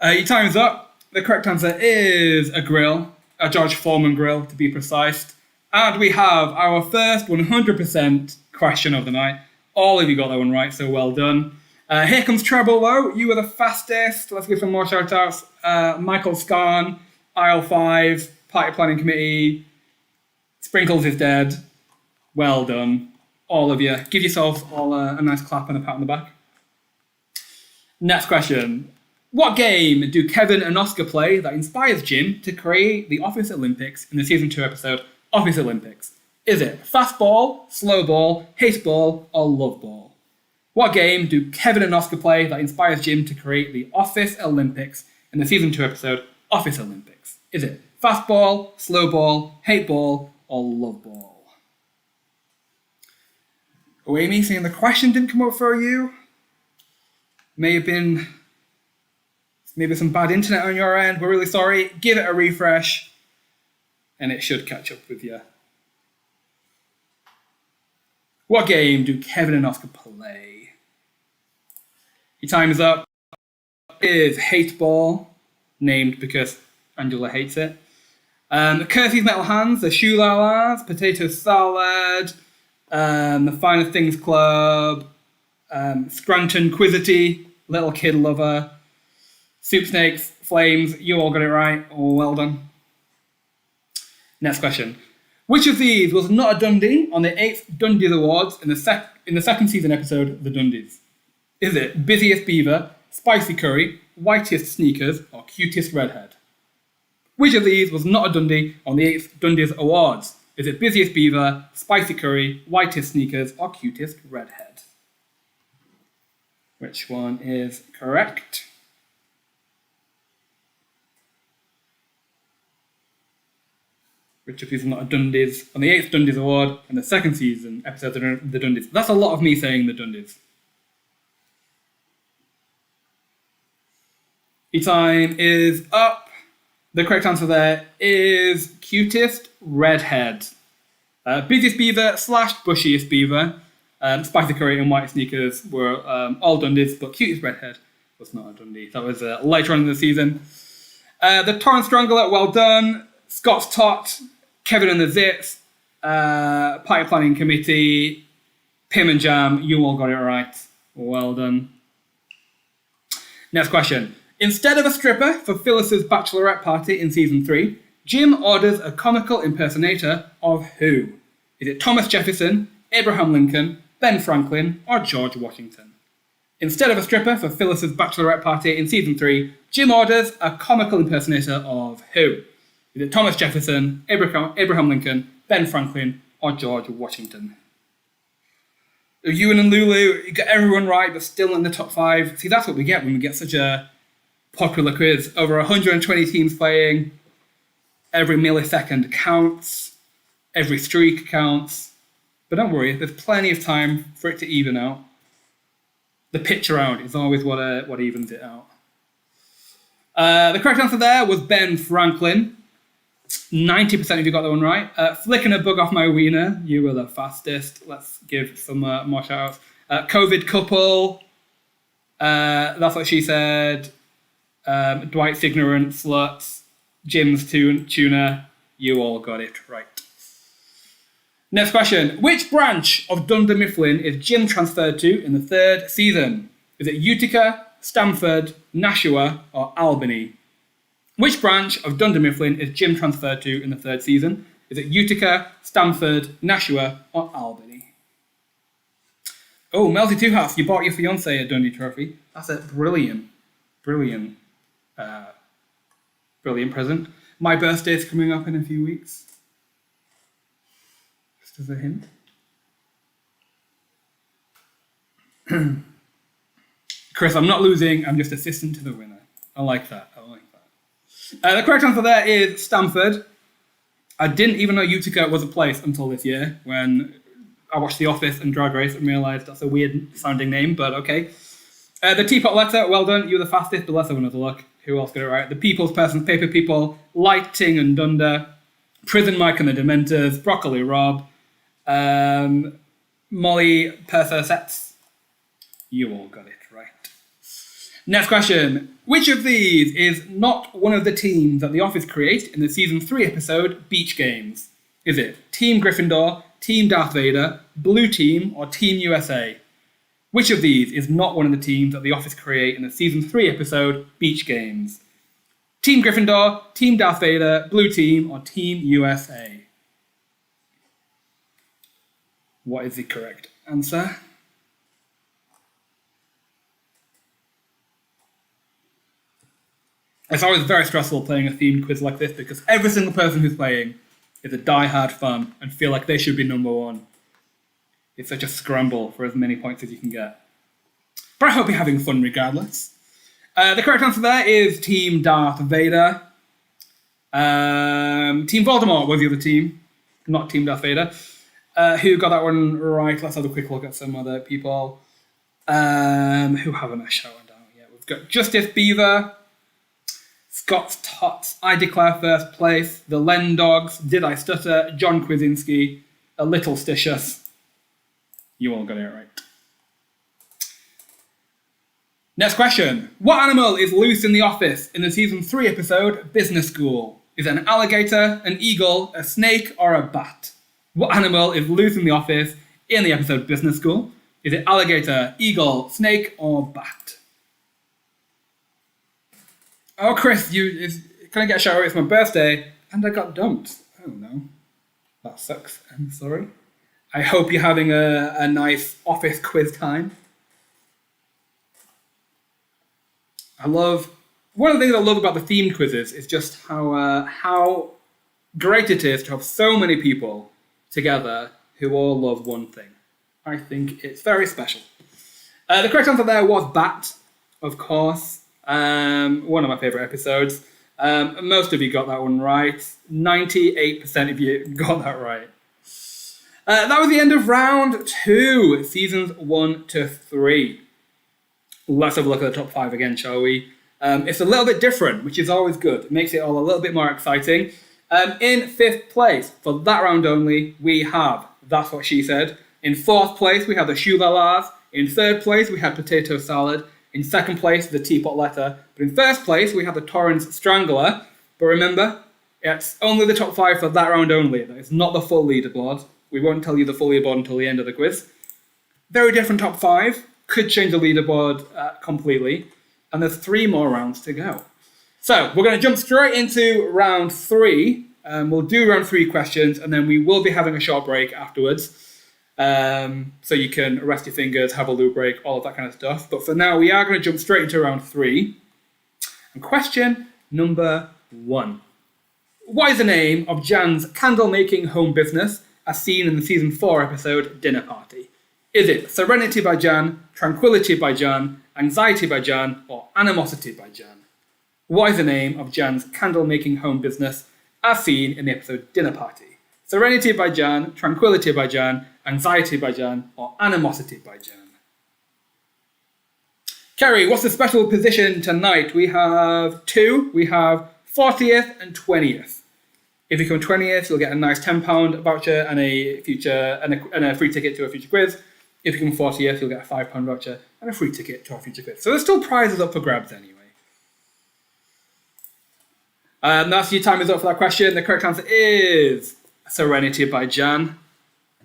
[SPEAKER 1] Your time's up. The correct answer is a grill, a George Foreman grill to be precise. And we have our first 100% question of the night. All of you got that one right, so well done. Here Comes Treble, though. You were the fastest. Let's give some more shout outs. Michael Scarn, Aisle 5, Party Planning Committee, Sprinkles is Dead. Well done. All of you. Give yourselves all a nice clap and a pat on the back. Next question. What game do Kevin and Oscar play that inspires Jim to create the Office Olympics in the season 2 episode, Office Olympics? Is it fastball, slow ball, hate ball, or love ball? What game do Kevin and Oscar play that inspires Jim to create the Office Olympics in the season 2 episode Office Olympics? Is it fastball, slow ball, hate ball, or love ball? Oh, Amy, saying the question didn't come up for you. May have been maybe some bad internet on your end. We're really sorry. Give it a refresh, and it should catch up with you. What game do Kevin and Oscar play? Your time is up. It is hate ball, named because Angela hates it. Kirsty's Metal Hands, the Shoe Lalas, Potato Salad, the Finer Things Club, Scranton Quizity, Little Kid Lover, Soup Snakes, Flames. You all got it right. Oh, well done. Next question. Which of these was not a Dundee on the 8th Dundies Awards in the second season episode, The Dundies? Is it Busiest Beaver, Spicy Curry, Whitest Sneakers, or Cutest Redhead? Which of these was not a Dundee on the 8th Dundies Awards? Is it Busiest Beaver, Spicy Curry, Whitest Sneakers, or Cutest Redhead? Which one is correct? Which of these is not a Dundies on the 8th Dundies Award and the second season episode of The Dundies? That's a lot of me saying The Dundies. Your time is up. The correct answer there is Cutest Redhead. Busiest Beaver / Bushiest Beaver, Spicy Curry and White Sneakers were all Dundies, but Cutest Redhead was not a Dundee. That was later on in the season. The Torrance Strangler, well done. Scott's Tot, Kevin and the Zits, Party Planning Committee, Pim and Jam, you all got it right. Well done. Next question. Instead of a stripper for Phyllis's bachelorette party in season 3, Jim orders a comical impersonator of who? Is it Thomas Jefferson, Abraham Lincoln, Ben Franklin, or George Washington? Instead of a stripper for Phyllis's bachelorette party in season 3, Jim orders a comical impersonator of who? Is it Thomas Jefferson, Abraham Lincoln, Ben Franklin, or George Washington? Ewan and Lulu, you got everyone right, but still in the top 5. See, that's what we get when we get such a popular quiz. Over 120 teams playing. Every millisecond counts. Every streak counts. But don't worry, there's plenty of time for it to even out. The pitch around is always what evens it out. The correct answer there was Ben Franklin. 90% of you got that one right. Flicking a bug off my wiener, you were the fastest. Let's give some more shout outs. COVID couple, that's what she said. Dwight's ignorant sluts, Jim's tuna, you all got it right. Next question. Which branch of Dunder Mifflin is Jim transferred to in the 3rd season? Is it Utica, Stamford, Nashua, or Albany? Which branch of Dunder Mifflin is Jim transferred to in the 3rd season? Is it Utica, Stamford, Nashua, or Albany? Oh, Melty Two Hats, you bought your fiance a Dundee trophy. That's a brilliant present. My birthday's coming up in a few weeks. Just as a hint. Chris, I'm not losing, I'm just assistant to the winner. I like that. The correct answer there is Stamford. I didn't even know Utica was a place until this year when I watched The Office and Drag Race and realised that's a weird sounding name, but okay. The Teapot Letter, well done. You were the fastest, but let's have another look. Who else got it right? The People's Persons, Paper People, Lighting and Dunder, Prison Mike and the Dementors, Broccoli Rob, Molly Persons. You all got it right. Next question. Which of these is not one of the teams that The Office create in the season 3 episode Beach Games? Is it Team Gryffindor, Team Darth Vader, Blue Team, or Team USA? Which of these is not one of the teams that The Office create in the season 3 episode Beach Games? Team Gryffindor, Team Darth Vader, Blue Team, or Team USA? What is the correct answer? It's always very stressful playing a themed quiz like this because every single person who's playing is a die-hard fan and feel like they should be number one. It's such a scramble for as many points as you can get. But I hope you're having fun regardless. The correct answer there is Team Darth Vader. Team Voldemort was the other team, not Team Darth Vader. Who got that one right? Let's have a quick look at some other people. Who haven't I shouted out yet? We've got Justice Beaver, Scott's Tots, I Declare First Place, The Len Dogs, Did I Stutter, John Kwasinski, A Little Stitious. You all got it right. Next question. What animal is loose in the office in the season 3 episode Business School? Is it an alligator, an eagle, a snake, or a bat? What animal is loose in the office in the episode Business School? Is it alligator, eagle, snake, or bat? Oh, Chris, can I get a shout out? It's my birthday, and I got dumped. Oh no. That sucks. I'm sorry. I hope you're having a nice office quiz time. One of the things I love about the themed quizzes is just how great it is to have so many people together who all love one thing. I think it's very special. The correct answer there was bat, of course. One of my favourite episodes. Most of you got that one right. 98% of you got that right. That was the end of round 2, seasons 1 to 3. Let's have a look at the top 5 again, shall we? It's a little bit different, which is always good. It makes it all a little bit more exciting. In 5th place, for that round only, we have That's What She Said. In 4th place, we have the Shoo-La-Las. In 3rd place, we have Potato Salad. In 2nd place, the Teapot Letter. But in 1st place, we have the Torrance Strangler. But remember, it's only the top 5 for that round only. It's not the full leaderboard. We won't tell you the full leaderboard until the end of the quiz. Very different top 5. Could change the leaderboard completely. And there's 3 more rounds to go. So we're going to jump straight into round 3. We'll do round 3 questions, and then we will be having a short break afterwards. So you can rest your fingers, have a loo break, all of that kind of stuff. But for now, we are going to jump straight into round 3. And question number 1. What is the name of Jan's candle-making home business as seen in the season 4 episode Dinner Party? Is it Serenity by Jan, Tranquility by Jan, Anxiety by Jan, or Animosity by Jan? What is the name of Jan's candle-making home business as seen in the episode Dinner Party? Serenity by Jan, Tranquility by Jan, Anxiety by Jan, or Animosity by Jan? Kerry, what's the special position tonight? We have 2. We have 40th and 20th. If you come 20th, you'll get a nice £10 voucher and a free ticket to a future quiz. If you come 40th, you'll get a £5 voucher and a free ticket to our future quiz. So there's still prizes up for grabs anyway. That's your time is up for that question. The correct answer is Serenity by Jan.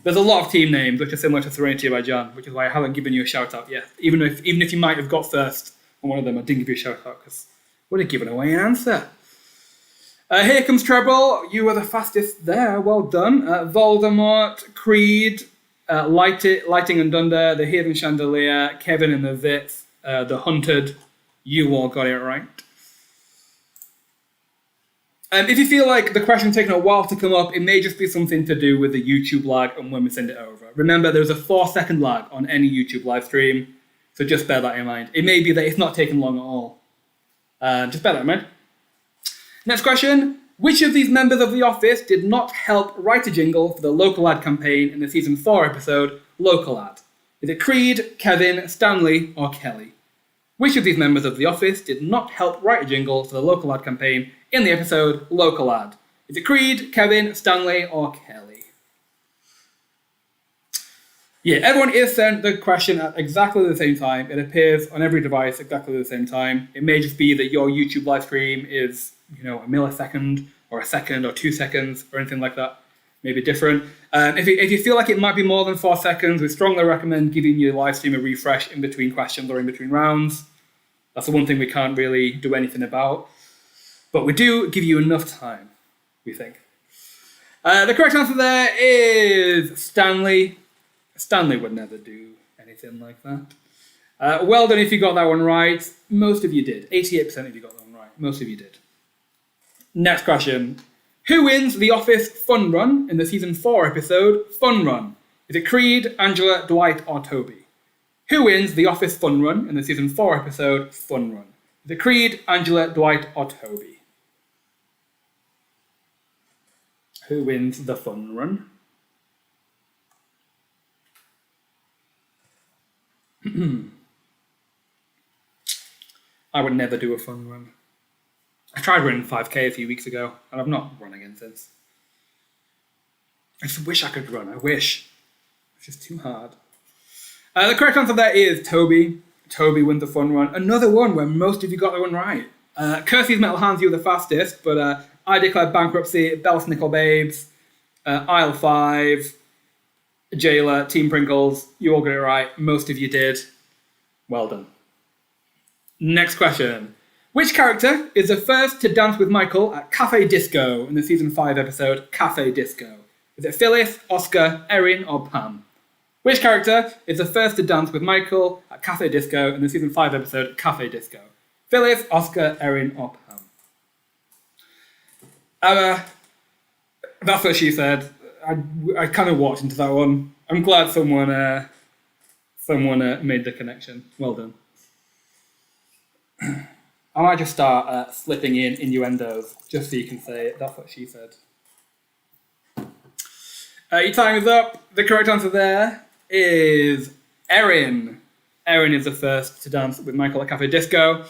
[SPEAKER 1] There's a lot of team names which are similar to Serenity by Jan, which is why I haven't given you a shout out yet. Even if you might have got first on one of them, I didn't give you a shout out because I would have given away an answer. Here comes Treble. You were the fastest there. Well done. Voldemort, Creed, Lighting and Dunder, The Hidden Chandelier, Kevin and the Zits, The Hunted. You all got it right. If you feel like the question's taking a while to come up, it may just be something to do with the YouTube lag and when we send it over. Remember, there's a 4-second lag on any YouTube live stream, so just bear that in mind. It may be that it's not taking long at all. Just bear that in mind. Next question. Which of these members of The Office did not help write a jingle for the local ad campaign in the season 4 episode Local Ad? Is it Creed, Kevin, Stanley, or Kelly? Which of these members of The Office did not help write a jingle for the local ad campaign in the episode Local Ad? Is it Creed, Kevin, Stanley, or Kelly? Yeah, everyone is sent the question at exactly the same time. It appears on every device exactly the same time. It may just be that your YouTube live stream is, a millisecond or a second or 2 seconds or anything like that. Maybe different. If you feel like it might be more than 4 seconds, we strongly recommend giving your live stream a refresh in between questions or in between rounds. That's the one thing we can't really do anything about. But we do give you enough time, we think. The correct answer there is Stanley. Stanley would never do anything like that. Well done if you got that one right. Most of you did. 88% of you got that one right. Most of you did. Next question. Who wins the Office Fun Run in the Season 4 episode Fun Run? Is it Creed, Angela, Dwight, or Toby? Who wins the Office Fun Run in the Season 4 episode Fun Run? Is it Creed, Angela, Dwight, or Toby? Who wins the Fun Run? I would never do a fun run. I tried running 5k a few weeks ago, and I've not run again since. I just wish I could run. I wish. It's just too hard. The correct answer there is Toby. Toby wins the fun run. Another one where most of you got the one right. Kirsty's Metal Hands, you were the fastest, but I Declared Bankruptcy, Bell Snickle Babes, Aisle 5, Jailer, Team Pringles, you all got it right. Most of you did. Well done. Next question. Which character is the first to dance with Michael at Cafe Disco in the Season 5 episode Cafe Disco? Is it Phyllis, Oscar, Erin, or Pam? Which character is the first to dance with Michael at Cafe Disco in the Season 5 episode Cafe Disco? Phyllis, Oscar, Erin, or Pam? That's what she said. I kind of walked into that one. I'm glad someone made the connection. Well done. I might just start slipping in innuendos just so you can say it. That's what she said. Your time is up. The correct answer there is Erin. Erin is the first to dance with Michael at Cafe Disco.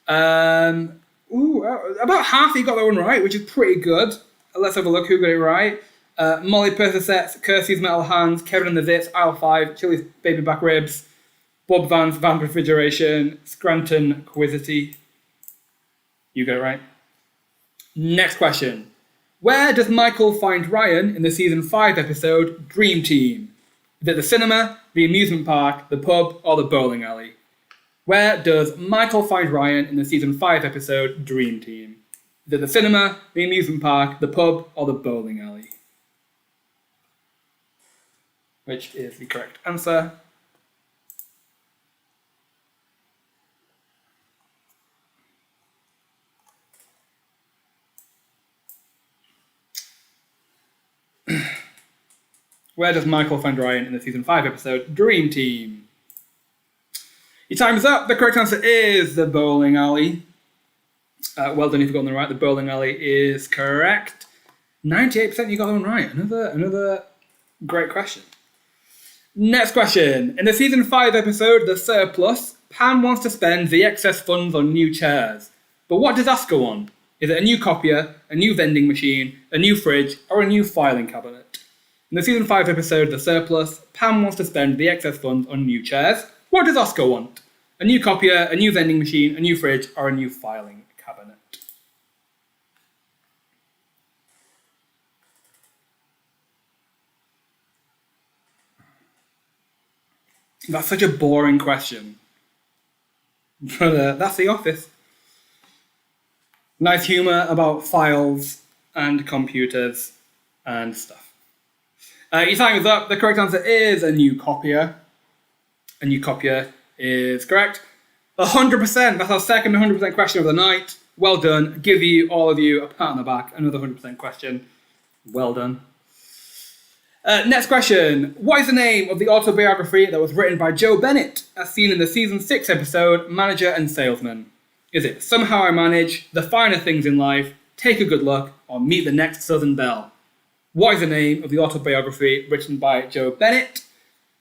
[SPEAKER 1] About half you got that one right, which is pretty good. Let's have a look who got it right. Molly Percocets, Kirsty's Metal Hands, Kevin and the Zits, Aisle 5, Chili's Baby Back Ribs, Bob Vance, Van Refrigeration, Scranton Quizity. You got it right. Next question. Where does Michael find Ryan in the Season 5 episode Dream Team? Is it the cinema, the amusement park, the pub, or the bowling alley? Where does Michael find Ryan in the Season 5 episode Dream Team? Is it the cinema, the amusement park, the pub, or the bowling alley? Which is the correct answer. Where does Michael find Ryan in the Season 5 episode Dream Team? Your time is up. The correct answer is the bowling alley. Well done if you got them right. The bowling alley is correct. 98% you got them right. Another great question. Next question. In the Season 5 episode The Surplus, Pam wants to spend the excess funds on new chairs. But what does Oscar want? Is it a new copier, a new vending machine, a new fridge, or a new filing cabinet? In the Season 5 episode The Surplus, Pam wants to spend the excess funds on new chairs. What does Oscar want? A new copier, a new vending machine, a new fridge, or a new filing cabinet? That's such a boring question. But that's The Office. Nice humour about files and computers and stuff. Your time is up. The correct answer is a new copier. A new copier is correct. 100%. That's our second 100% question of the night. Well done. Give you, all of you, a pat on the back. Another 100% question. Well done. Next question. What is the name of the autobiography that was written by Joe Bennett, as seen in the Season 6 episode Manager and Salesman? Is it Somehow I Manage, The Finer Things in Life, Take a Good Look, or Meet the Next Southern Belle? What is the name of the autobiography written by Joe Bennett?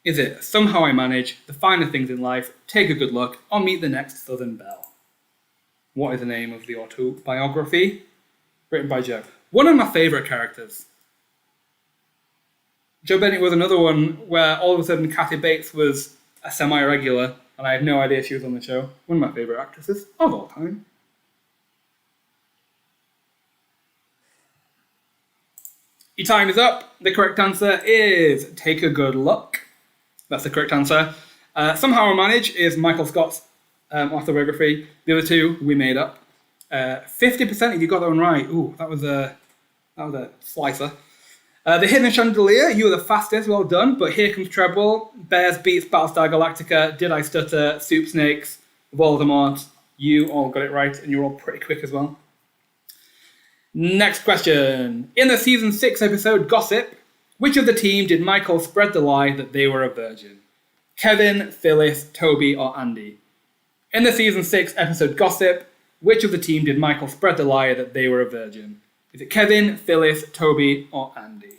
[SPEAKER 1] Is it Somehow I Manage, The Finer Things in Life, Take a Good Look, or Meet the Next Southern Belle? What is the name of the autobiography written by Joe? One of my favourite characters. Joe Bennett was another one where all of a sudden Kathy Bates was a semi-regular, and I had no idea she was on the show. One of my favourite actresses of all time. Your time is up. The correct answer is Take a Good Look. That's the correct answer. Somehow I Manage is Michael Scott's autobiography. The other two we made up. 50% of you got that one right. Ooh, that was a slicer. The Hidden Chandelier, you were the fastest, well done. But Here Comes Treble, Bears Beats Battlestar Galactica, Did I Stutter, Soup Snakes, Voldemort. You all got it right, and you're all pretty quick as well. Next question. In the season 6 episode Gossip, which of the team did Michael spread the lie that they were a virgin? Kevin, Phyllis, Toby, or Andy? In the season 6 episode Gossip, which of the team did Michael spread the lie that they were a virgin? Is it Kevin, Phyllis, Toby, or Andy?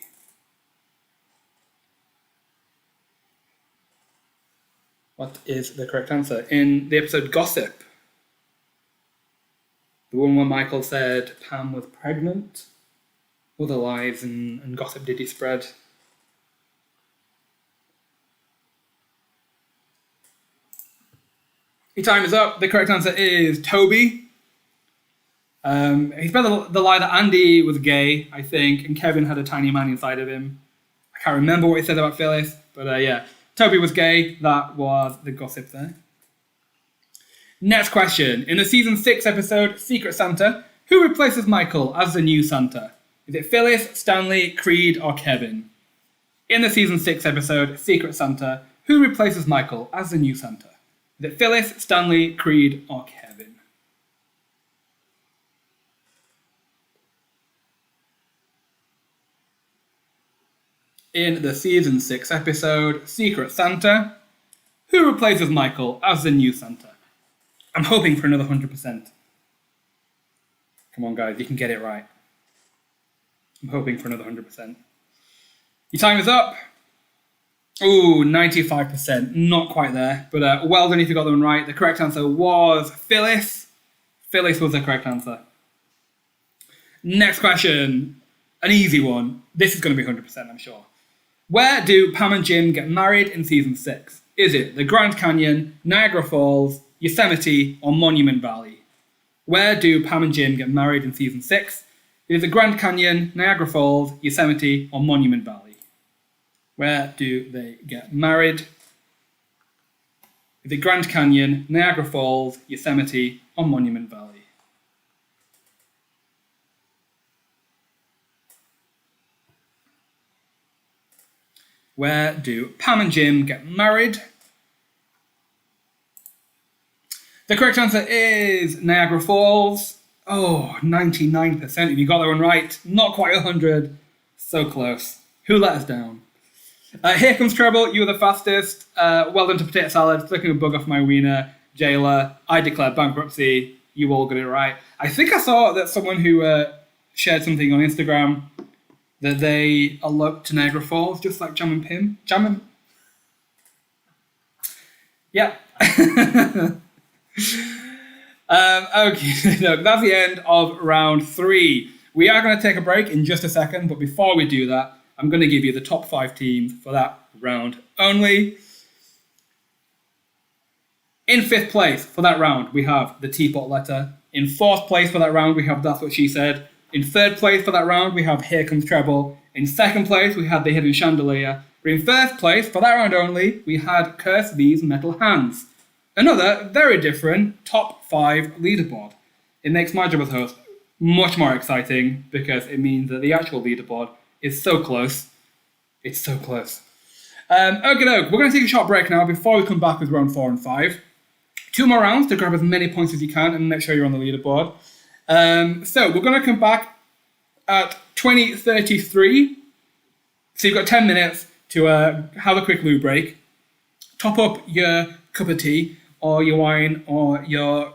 [SPEAKER 1] What is the correct answer? In the episode Gossip, the one where Michael said Pam was pregnant, other lies and gossip did he spread? Your time is up. The correct answer is Toby. He spread the lie that Andy was gay, I think, and Kevin had a tiny man inside of him. I can't remember what he said about Phyllis, but yeah. Toby was gay. That was the gossip there. Next question. In the season 6 episode Secret Santa, who replaces Michael as the new Santa? Is it Phyllis, Stanley, Creed, or Kevin? In the season 6 episode Secret Santa, who replaces Michael as the new Santa? Is it Phyllis, Stanley, Creed, or Kevin? In the season 6 episode Secret Santa, who replaces Michael as the new Santa? I'm hoping for another 100%. Come on, guys, you can get it right. I'm hoping for another 100%. Your time is up. Ooh, 95%. Not quite there, but well done if you got them right. The correct answer was Phyllis. Phyllis was the correct answer. Next question. An easy one. This is going to be 100%, I'm sure. Where do Pam and Jim get married in season 6? Is it the Grand Canyon, Niagara Falls, Yosemite, or Monument Valley? Where do Pam and Jim get married in season 6? Is it the Grand Canyon, Niagara Falls, Yosemite, or Monument Valley? Where do they get married? Is it Grand Canyon, Niagara Falls, Yosemite, or Monument Valley? Where do Pam and Jim get married? The correct answer is Niagara Falls. Oh, 99%. If you got that one right, not quite 100. So close. Who let us down? Here comes trouble. You were the fastest. Well done to Potato Salad. Flicking a bug off my wiener. Jailer. I declare bankruptcy. You all got it right. I think I saw that someone who shared something on Instagram that they eloped to Niagara Falls, just like Jam and Pim. Jam and... Yeah. Okay, no, that's the end of round 3. We are going to take a break in just a second, but before we do that, I'm going to give you the top 5 teams for that round only. In 5th place for that round, we have the Teapot Letter. In 4th place for that round, we have That's What She Said. In 3rd place for that round, we have Here Comes Treble. In 2nd place, we had The Hidden Chandelier. But in 1st place, for that round only, we had Curse These Metal Hands. Another very different top 5 leaderboard. It makes my job as host much more exciting because it means that the actual leaderboard is so close. It's so close. Okay, we're going to take a short break now before we come back with round 4 and 5. 2 more rounds to grab as many points as you can and make sure you're on the leaderboard. So we're going to come back at 20:33. So you've got 10 minutes to have a quick loo break. Top up your cup of tea or your wine or your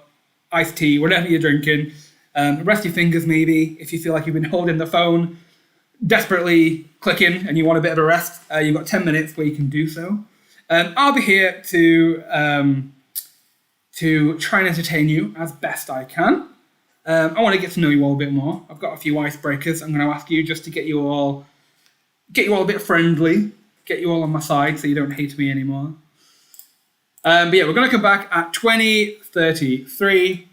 [SPEAKER 1] iced tea, whatever you're drinking. Rest your fingers maybe if you feel like you've been holding the phone, desperately clicking and you want a bit of a rest. You've got 10 minutes where you can do so. I'll be here to try and entertain you as best I can. I want to get to know you all a bit more. I've got a few icebreakers I'm going to ask you just to get you all a bit friendly, get you all on my side so you don't hate me anymore. But yeah, we're going to come back at 20:33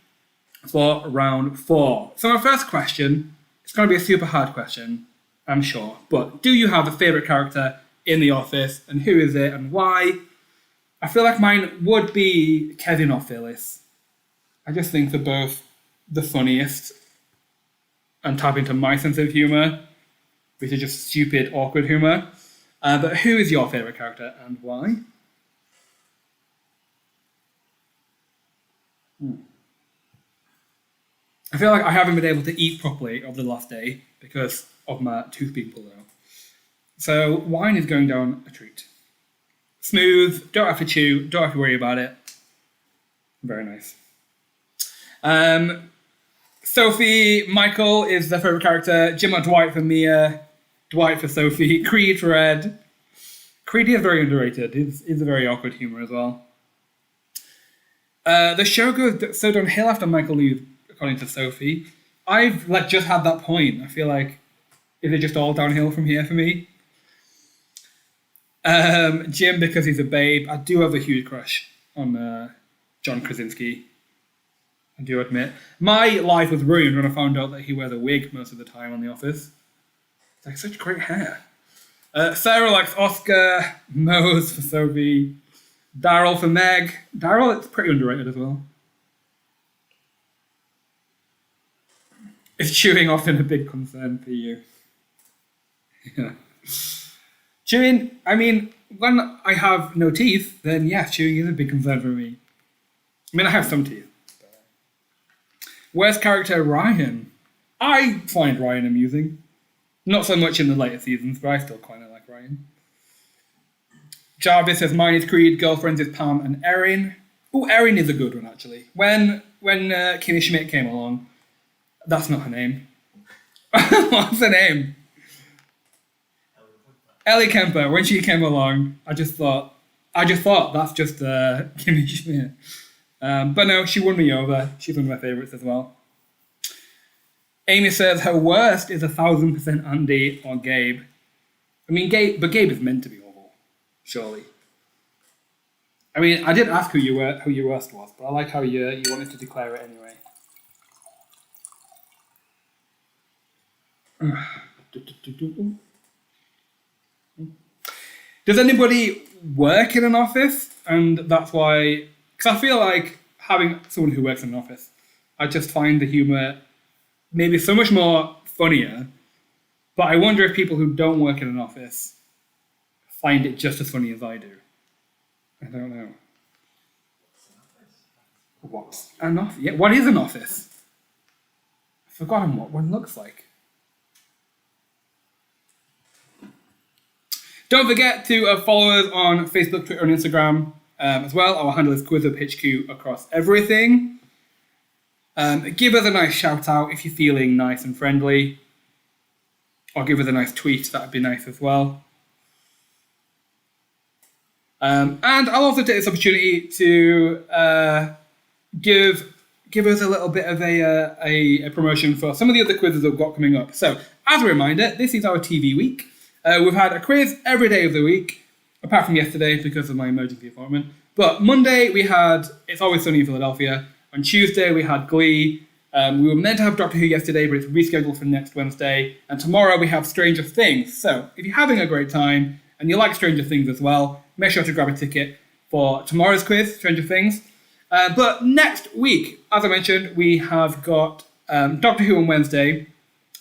[SPEAKER 1] for round 4. So my first question, it's going to be a super hard question, I'm sure. But do you have a favourite character in The Office, and who is it and why? I feel like mine would be Kevin or Phyllis. I just think they're both the funniest and tap into my sense of humour, which is just stupid, awkward humour. But who is your favourite character and why? I feel like I haven't been able to eat properly over the last day because of my tooth being pulled out. So wine is going down a treat. Smooth, don't have to chew, don't have to worry about it. Very nice. Sophie, Michael is their favourite character. Jim or Dwight for Mia. Dwight for Sophie. Creed for Ed. Creed is very underrated. He's a very awkward humour as well. The show goes so downhill after Michael leaves, according to Sophie. I've just had that point. I feel like, is it just all downhill from here for me? Jim, because he's a babe. I do have a huge crush on John Krasinski. I do admit. My life was ruined when I found out that he wears a wig most of the time on The Office. It's like such great hair. Sarah likes Oscar. Mose for Sophie. Daryl for Meg. Daryl, it's pretty underrated as well. Is chewing often a big concern for you? Yeah. Chewing, I mean, when I have no teeth, then yeah, chewing is a big concern for me. I mean, I have some teeth. Worst character, Ryan. I find Ryan amusing. Not so much in the later seasons, but I still kind of like Ryan. Jarvis says, mine is Creed, girlfriends is Pam and Erin. Oh, Erin is a good one, actually. When Kimmy Schmidt came along, that's not her name. What's her name? Ellie Kemper. When she came along, I just thought that's just Kimmy Schmidt. But no, she won me over. She's one of my favourites as well. Amy says her worst is 1,000% Andy or Gabe. I mean, Gabe is meant to be awful, surely. I mean, I didn't ask who your worst was, but I like how you wanted to declare it anyway. Does anybody work in an office? And that's why, because I feel like having someone who works in an office, I just find the humour maybe so much more funnier. But I wonder if people who don't work in an office find it just as funny as I do. I don't know. What's an office? Yeah, what is an office? I've forgotten what one looks like. Don't forget to follow us on Facebook, Twitter, and Instagram as well. Our handle is QuizWhip HQ across everything. Give us a nice shout out if you're feeling nice and friendly. Or give us a nice tweet, that'd be nice as well. And I'll also take this opportunity to give us a little bit of a promotion for some of the other quizzes that we've got coming up. So, as a reminder, this is our TV week. We've had a quiz every day of the week, apart from yesterday because of my emergency appointment. But Monday we had It's Always Sunny in Philadelphia. On Tuesday we had Glee. We were meant to have Doctor Who yesterday, but it's rescheduled for next Wednesday. And tomorrow we have Stranger Things. So if you're having a great time and you like Stranger Things as well, make sure to grab a ticket for tomorrow's quiz, Stranger Things. But next week, as I mentioned, we have got Doctor Who on Wednesday.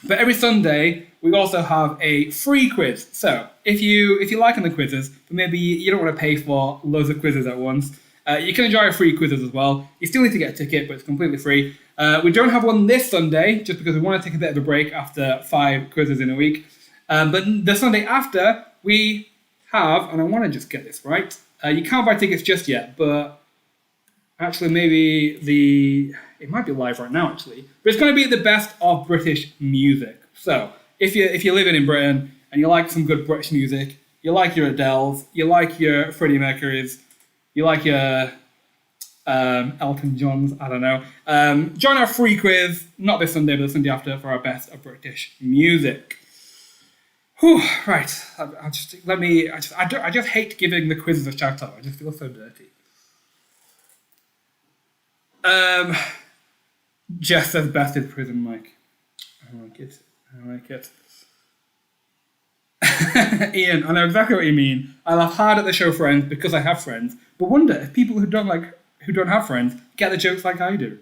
[SPEAKER 1] But every Sunday, we also have a free quiz. So if you're liking the quizzes, but maybe you don't want to pay for loads of quizzes at once, you can enjoy our free quizzes as well. You still need to get a ticket, but it's completely free. We don't have one this Sunday, just because we want to take a bit of a break after 5 quizzes in a week. But the Sunday after, we have, and I want to just get this right, you can't buy tickets just yet, but actually maybe it might be live right now actually, but it's going to be the best of British music. So if you're living in Britain and you like some good British music, you like your Adeles, you like your Freddie Mercurys, you like your Elton Johns, I don't know. Join our free quiz, not this Sunday, but the Sunday after, for our best of British music. Whew, right. I just hate giving the quizzes a shout out. I just feel so dirty. Jess says best is prison Mike. I like it. Ian, I know exactly what you mean. I laugh hard at the show Friends because I have friends, but wonder if people who don't have friends get the jokes like I do.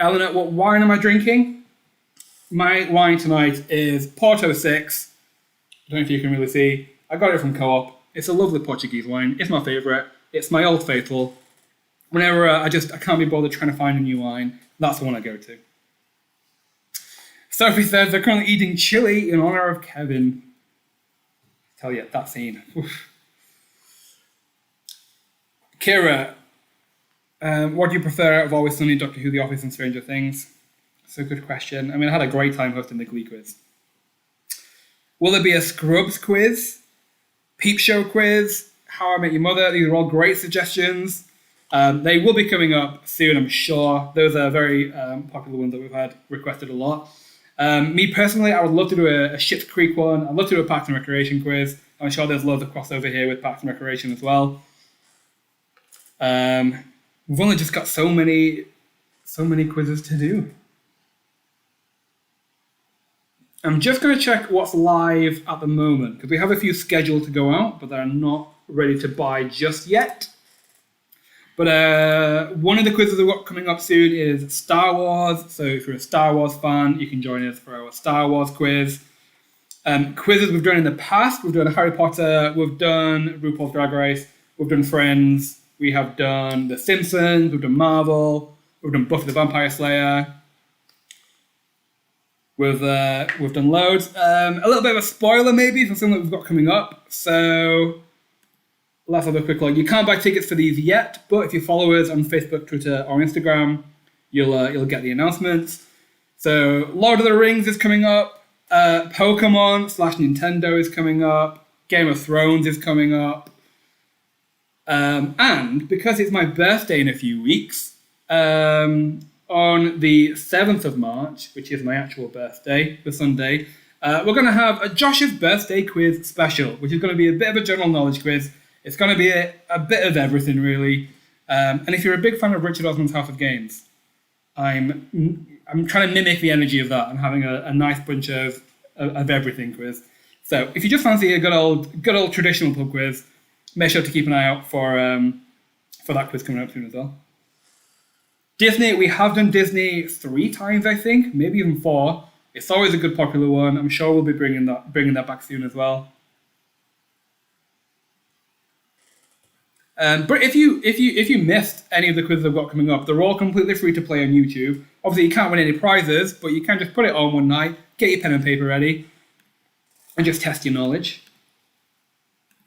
[SPEAKER 1] Eleanor, what wine am I drinking? My wine tonight is Porto 6. I don't know if you can really see. I got it from Co-op. It's a lovely Portuguese wine. It's my favourite. It's my Old Faithful. Whenever I can't be bothered trying to find a new wine, that's the one I go to. Sophie says they're currently eating chili in honor of Kevin. Tell you, that scene. Oof. Kira, what do you prefer out of Always Sunny, Doctor Who, The Office, and Stranger Things? It's a good question. I mean, I had a great time hosting the Glee quiz. Will there be a Scrubs quiz? Peep Show quiz? How I Met Your Mother? These are all great suggestions. They will be coming up soon, I'm sure. Those are very popular ones that we've had requested a lot. Me personally, I would love to do a Schitt's Creek one. I'd love to do a Parks and Recreation quiz. I'm sure there's loads of crossover here with Parks and Recreation as well. We've only just got so many quizzes to do. I'm just going to check what's live at the moment, because we have a few scheduled to go out, but they're not ready to buy just yet. But one of the quizzes we've got coming up soon is Star Wars. So if you're a Star Wars fan, you can join us for our Star Wars quiz. Quizzes we've done in the past. We've done Harry Potter. We've done RuPaul's Drag Race. We've done Friends. We have done The Simpsons. We've done Marvel. We've done Buffy the Vampire Slayer. We've done loads. A little bit of a spoiler maybe for something that we've got coming up. So let's have a quick look. You can't buy tickets for these yet, but if you follow us on Facebook, Twitter, or Instagram, you'll get the announcements. So Lord of the Rings is coming up. Pokemon/Nintendo is coming up. Game of Thrones is coming up. And because it's my birthday in a few weeks, on the 7th of March, which is my actual birthday, the Sunday, we're going to have a Josh's birthday quiz special, which is going to be a bit of a general knowledge quiz. It's going to be a bit of everything, really. And if you're a big fan of Richard Osman's House of Games, I'm trying to mimic the energy of that and having a nice bunch of everything quiz. So if you just fancy a good old traditional pub quiz, make sure to keep an eye out for that quiz coming up soon as well. Disney, we have done Disney 3 times, I think, maybe even 4. It's always a good popular one. I'm sure we'll be bringing that back soon as well. But if you missed any of the quizzes I've got coming up, they're all completely free to play on YouTube. Obviously, you can't win any prizes, but you can just put it on one night, get your pen and paper ready, and just test your knowledge.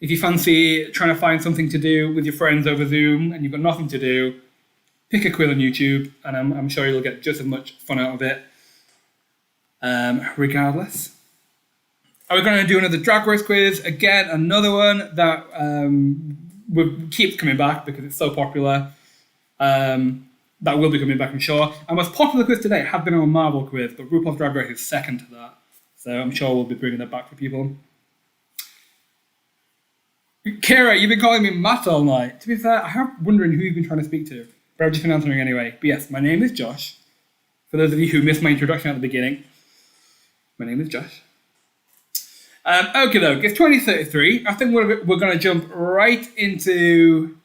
[SPEAKER 1] If you fancy trying to find something to do with your friends over Zoom and you've got nothing to do, pick a quiz on YouTube, and I'm sure you'll get just as much fun out of it. Regardless. Are we going to do another Drag Race quiz? Again, another one that keeps coming back because it's so popular. That will be coming back, I'm sure. Our most popular quiz today has been our Marvel quiz, but RuPaul's Drag Race is second to that. So I'm sure we'll be bringing that back for people. Kira, you've been calling me Matt all night. To be fair, I'm wondering who you've been trying to speak to. But I've just been answering anyway. But yes, my name is Josh. For those of you who missed my introduction at the beginning, my name is Josh. Okay, though, it's 2033. I think we're going to jump right into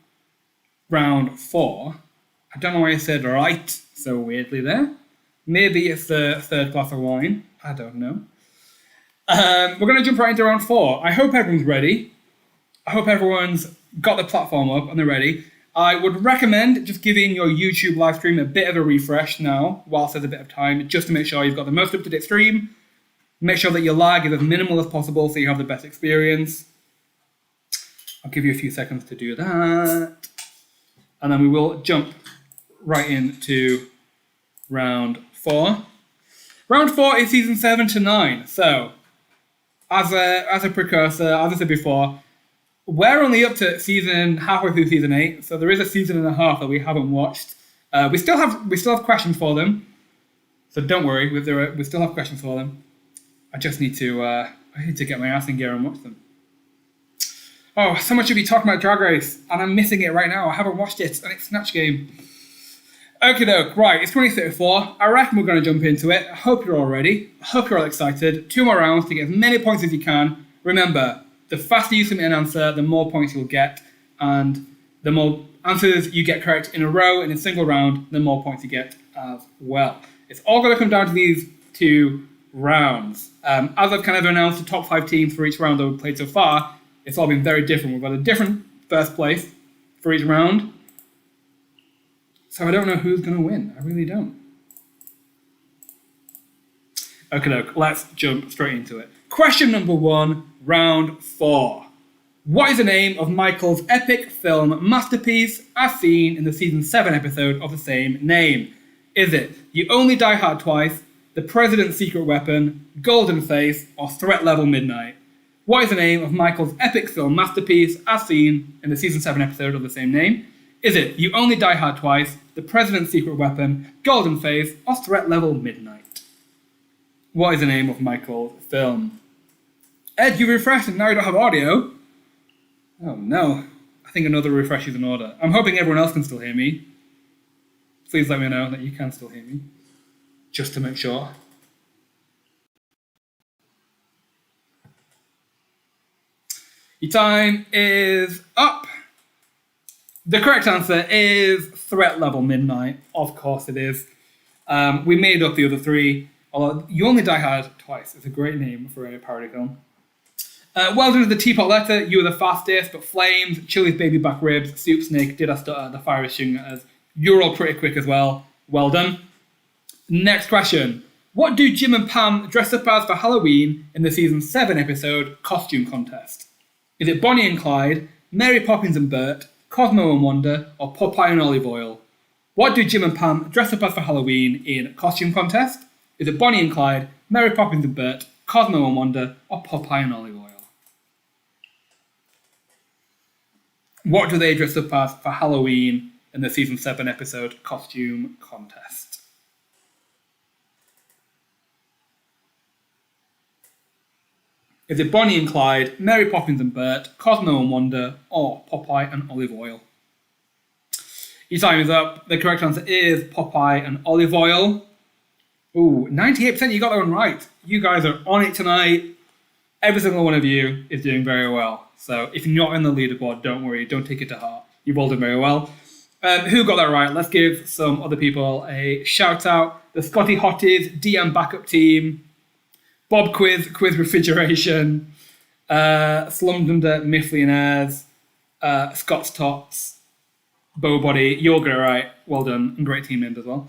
[SPEAKER 1] round 4. I don't know why I said right so weirdly there. Maybe it's the third glass of wine. I don't know. We're going to jump right into round 4. I hope everyone's ready. I hope everyone's got the platform up and they're ready. I would recommend just giving your YouTube live stream a bit of a refresh now, whilst there's a bit of time, just to make sure you've got the most up-to-date stream. Make sure that your lag is as minimal as possible so you have the best experience. I'll give you a few seconds to do that. And then we will jump right into round 4. Round 4 is season 7 to 9. So, as a precursor, as I said before, we're only up to halfway through season 8, so there is a season and a half that we haven't watched. We still have questions for them, so don't worry. We still have questions for them. I just need to get my ass in gear and watch them. Oh, so much of you talking about Drag Race, and I'm missing it right now. I haven't watched it, and it's Snatch Game. Okie doke, right, it's 2034. I reckon we're going to jump into it. I hope you're all ready. I hope you're all excited. 2 more rounds to get as many points as you can. Remember, the faster you submit an answer, the more points you'll get, and the more answers you get correct in a row in a single round, the more points you get as well. It's all going to come down to these 2 rounds. As I've kind of announced the top 5 teams for each round that we've played so far, it's all been very different. We've got a different first place for each round. So I don't know who's going to win. I really don't. Okay, let's jump straight into it. Question number 1, round 4. What is the name of Michael's epic film masterpiece as seen in the season 7 episode of the same name? Is it You Only Die Hard Twice, The President's Secret Weapon, Golden Face, or Threat Level Midnight? What is the name of Michael's epic film masterpiece as seen in the season 7 episode of the same name? Is it You Only Die Hard Twice, The President's Secret Weapon, Golden Face, or Threat Level Midnight? What is the name of Michael's film? Ed, you refreshed and now you don't have audio. Oh no. I think another refresh is in order. I'm hoping everyone else can still hear me. Please let me know that you can still hear me. Just to make sure. Your time is up. The correct answer is Threat Level Midnight. Of course it is. We made up the other 3. Although You Only Die Hard Twice is a great name for a parody film. Well done to the teapot letter. You were the fastest, but Flames, Chili's baby back ribs, Soup Snake, Did I Stutter, The Fire is Shooting At Us. You're all pretty quick as well. Well done. Next question. What do Jim and Pam dress up as for Halloween in the season 7 episode Costume Contest? Is it Bonnie and Clyde, Mary Poppins and Bert, Cosmo and Wanda, or Popeye and Olive Oil? What do Jim and Pam dress up as for Halloween in Costume Contest? Is it Bonnie and Clyde, Mary Poppins and Bert, Cosmo and Wanda, or Popeye and Olive Oil? What do they dress up as for Halloween in the season 7 episode Costume Contest? Is it Bonnie and Clyde, Mary Poppins and Bert, Cosmo and Wanda, or Popeye and Olive Oil? Your time is up. The correct answer is Popeye and Olive Oil. Ooh, 98%, you got that one right. You guys are on it tonight. Every single one of you is doing very well. So if you're not in the leaderboard, don't worry, don't take it to heart. You've all done very well. Who got that right? Let's give some other people a shout out. The Scotty Hotties, DM backup team, Bob Quiz Refrigeration, Slumdunder Mifflionaires, Scott's Tots, Bowbody. You all got it right. Well done. And great team names as well.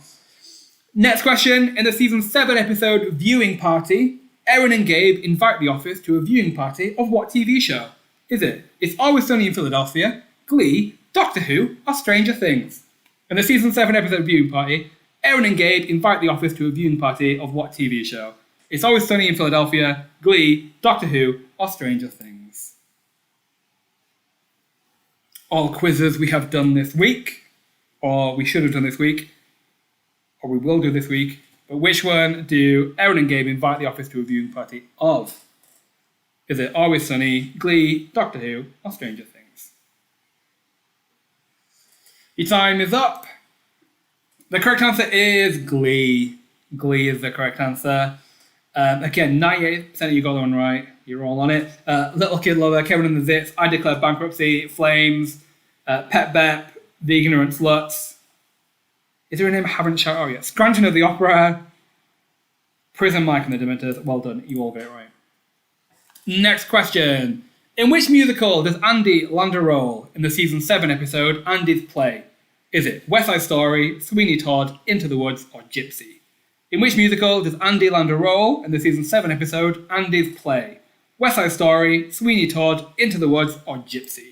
[SPEAKER 1] Next question. In the season 7 episode Viewing Party, Erin and Gabe invite the office to a viewing party of what TV show? Is it It's Always Sunny in Philadelphia, Glee, Doctor Who, or Stranger Things? In the season 7 episode Viewing Party, Erin and Gabe invite the office to a viewing party of what TV show? It's Always Sunny in Philadelphia, Glee, Doctor Who, or Stranger Things? All quizzes we have done this week, or we should have done this week, or we will do this week, but which one do Erin and Gabe invite the office to a viewing party of? Is it Always Sunny, Glee, Doctor Who, or Stranger Things? Your time is up. The correct answer is Glee. Glee is the correct answer. Again, 98% of you got that one right. You're all on it. Little Kid Lover, Kevin and the Zits, I Declare Bankruptcy, Flames, Pet Bep, The Ignorant Sluts. Is there a name I haven't shouted out yet? Scranton of the Opera, Prison Mike and the Dementors. Well done. You all got it right. Next question. In which musical does Andy land a role in the season 7 episode Andy's Play? Is it West Side Story, Sweeney Todd, Into the Woods, or Gypsy? In which musical does Andy land a role in the season 7 episode Andy's Play? West Side Story, Sweeney Todd, Into the Woods, or Gypsy?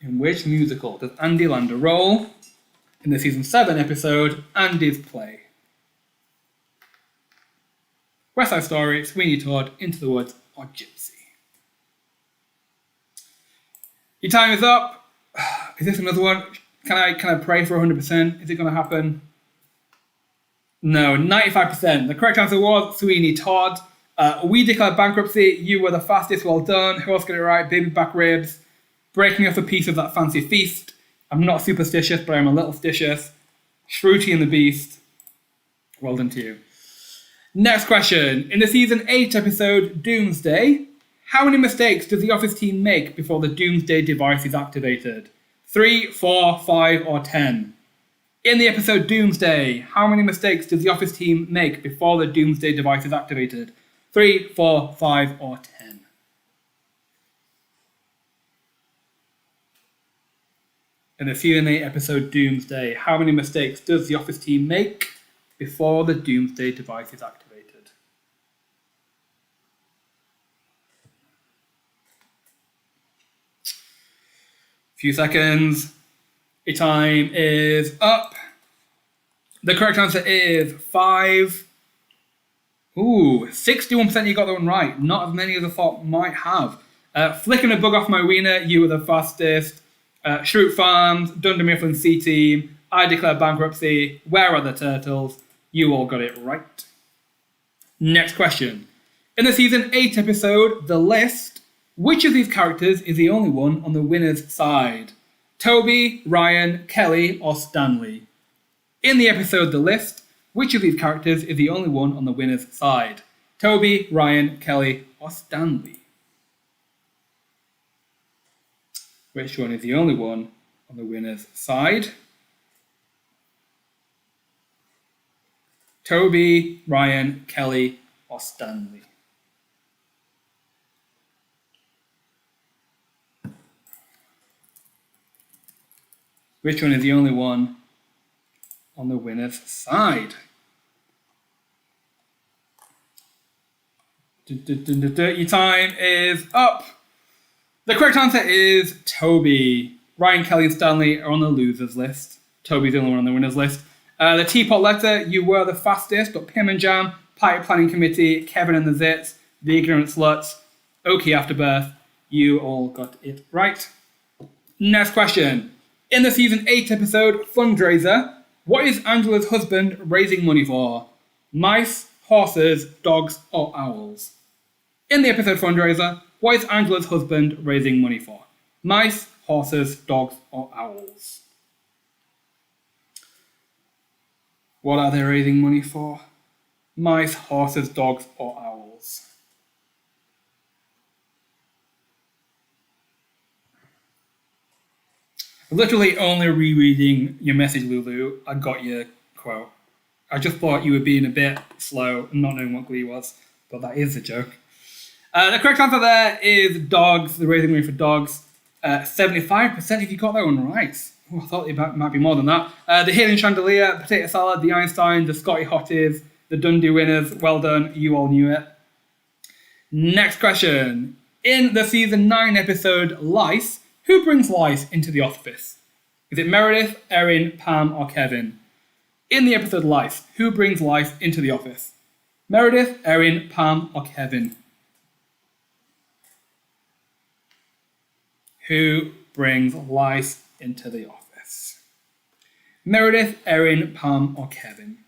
[SPEAKER 1] In which musical does Andy land a role in the season 7 episode Andy's Play? West Side Story, Sweeney Todd, Into the Woods, or Gypsy? Your time is up. Is this another one? Can I pray for 100%? Is it going to happen? No, 95%. The correct answer was Sweeney Todd. We declared bankruptcy. You were the fastest. Well done. Who else got it right? Baby back ribs. Breaking off a piece of that fancy feast. I'm not superstitious, but I'm a little stitious. Shruti and the Beast. Well done to you. Next question. In the season 8 episode Doomsday, how many mistakes does the office team make before the Doomsday device is activated? 3, 4, 5, or 10? In the episode Doomsday, how many mistakes does the office team make before the Doomsday device is activated? 3, 4, 5, or 10? in the season 8 episode Doomsday? How many mistakes does the Office team make before the Doomsday device is activated? Few seconds. Your time is up. The correct answer is 5. Ooh, 61% you got that one right. Not as many as I thought might have. Flicking a bug off my wiener, you were the fastest. Shroot Farms, Dunder Mifflin C Team, I declare bankruptcy, where are the turtles? You all got it right. Next question. In the season 8 episode, The List, which of these characters is the only one on the winner's side? Toby, Ryan, Kelly, or Stanley? In the episode The List, which of these characters is the only one on the winner's side? Toby, Ryan, Kelly, or Stanley? Which one is the only one on the winner's side? Toby, Ryan, Kelly, or Stanley? Which one is the only one on the winner's side? Your time is up. The correct answer is Toby. Ryan, Kelly, and Stanley are on the losers list. Toby's the only one on the winners list. The Teapot Letter, you were the fastest, but Pim and Jam, Party Planning Committee, Kevin and the Zits, The Ignorant Sluts, Okie Afterbirth, you all got it right. Next question. In the season 8 episode Fundraiser, what is Angela's husband raising money for? Mice, horses, dogs, or owls? In the episode Fundraiser, what is Angela's husband raising money for? Mice, horses, dogs, or owls? What are they raising money for? Mice, horses, dogs, or owls? Literally only rereading your message, Lulu, I got your quote. I just thought you were being a bit slow and not knowing what Glee was, but that is a joke. The correct answer there is dogs. They're raising money for dogs. 75% if you got that one right. Ooh, I thought it might be more than that. The Helium Chandelier, Potato Salad, the Einstein, the Scotty Hotties, the Dundee Winners. Well done, you all knew it. Next question. In the season 9 episode Lice, who brings lice into the office? Is it Meredith, Erin, Pam, or Kevin? In the episode Lice, who brings lice into the office? Meredith, Erin, Pam, or Kevin? Who brings lice into the office? Meredith, Erin, Pam, or Kevin?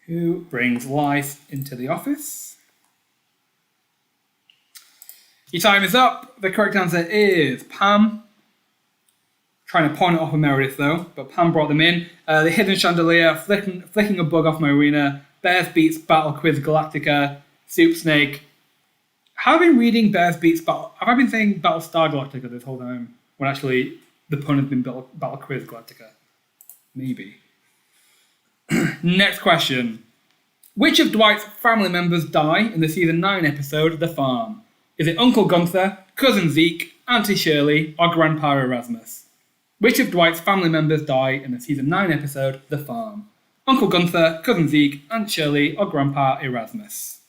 [SPEAKER 1] Who brings lice into the office? Your time is up. The correct answer is Pam. Trying to pawn it off of Meredith though, but Pam brought them in. The Hidden Chandelier, flicking a bug off my arena, Bears Beats Battle Quiz Galactica, Soup Snake. Have I been reading Bears Beats Battle? Have I been saying Battlestar Galactica this whole time? When actually the pun has been Battle Quiz Galactica. Maybe. Next question. Which of Dwight's family members die in the season 9 episode The Farm? Is it Uncle Gunther, Cousin Zeke, Auntie Shirley, or Grandpa Erasmus? Which of Dwight's family members die in the season 9 episode The Farm? Uncle Gunther, Cousin Zeke, Aunt Shirley, or Grandpa Erasmus?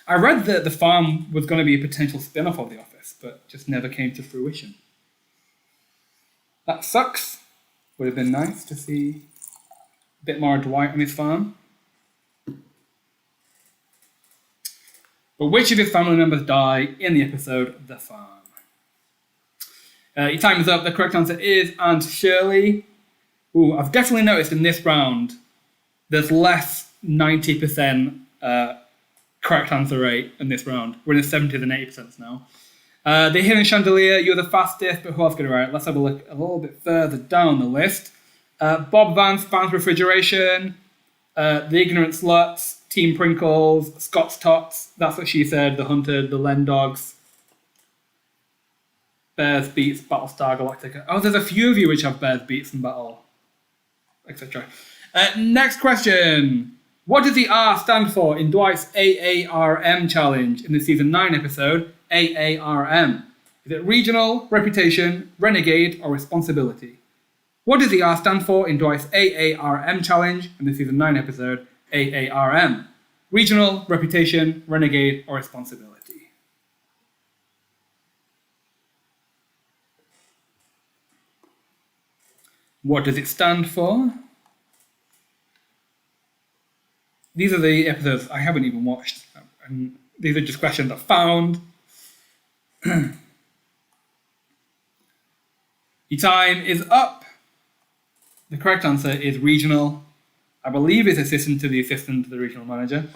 [SPEAKER 1] I read that The Farm was going to be a potential spin-off of The Office, but just never came to fruition. That sucks. Would have been nice to see a bit more Dwight on his farm. But which of his family members die in the episode The Farm? Your time is up. The correct answer is Aunt Shirley. Ooh, I've definitely noticed in this round there's less 90% correct answer rate in this round. We're in the 70s and 80% now. The Hidden Chandelier, you're the fastest, but who else got it right? Let's have a look a little bit further down the list. Bob Vance, Vance Refrigeration, The Ignorant Sluts, Team Prinkles, Scott's Tots, That's What She Said, The Hunted, The Len Dogs, Bears Beats, Battlestar Galactica. Oh, there's a few of you which have Bears Beats and Battle, etc. Next question. What does the R stand for in Dwight's AARM challenge in the season 9 episode, AARM? Is it regional, reputation, renegade, or responsibility? What does the R stand for in Dwight's AARM challenge in the season 9 episode AARM? Regional, reputation, renegade, or responsibility? What does it stand for? These are the episodes I haven't even watched, and these are just questions I found. Your time is up. The correct answer is regional. I believe it's assistant to the assistant to the regional manager.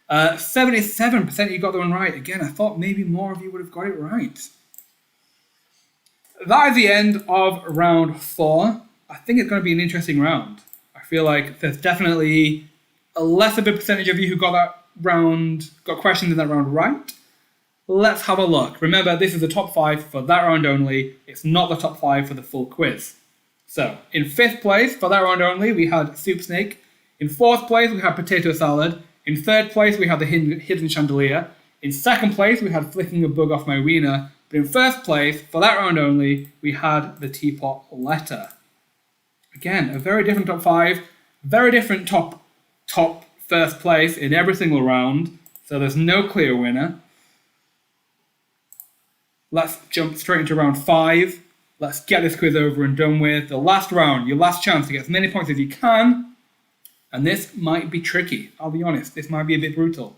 [SPEAKER 1] 77% you got the one right. Again, I thought maybe more of you would have got it right. That is the end of round 4. I think it's going to be an interesting round. I feel like there's definitely a less of a percentage of you who got questions in that round right. Let's have a look. Remember, this is the top 5 for that round only. It's not the top 5 for the full quiz. So, in 5th place for that round only, we had Soup Snake. In 4th place, we had Potato Salad. In 3rd place, we had the Hidden Chandelier. In 2nd place, we had Flicking a Bug Off My Wiener. But in 1st place, for that round only, we had the Teapot Letter. Again, a very different top 5. Very different top 1st place in every single round. So there's no clear winner. Let's jump straight into round 5. Let's get this quiz over and done with. The last round, your last chance to get as many points as you can. And this might be tricky, I'll be honest. This might be a bit brutal.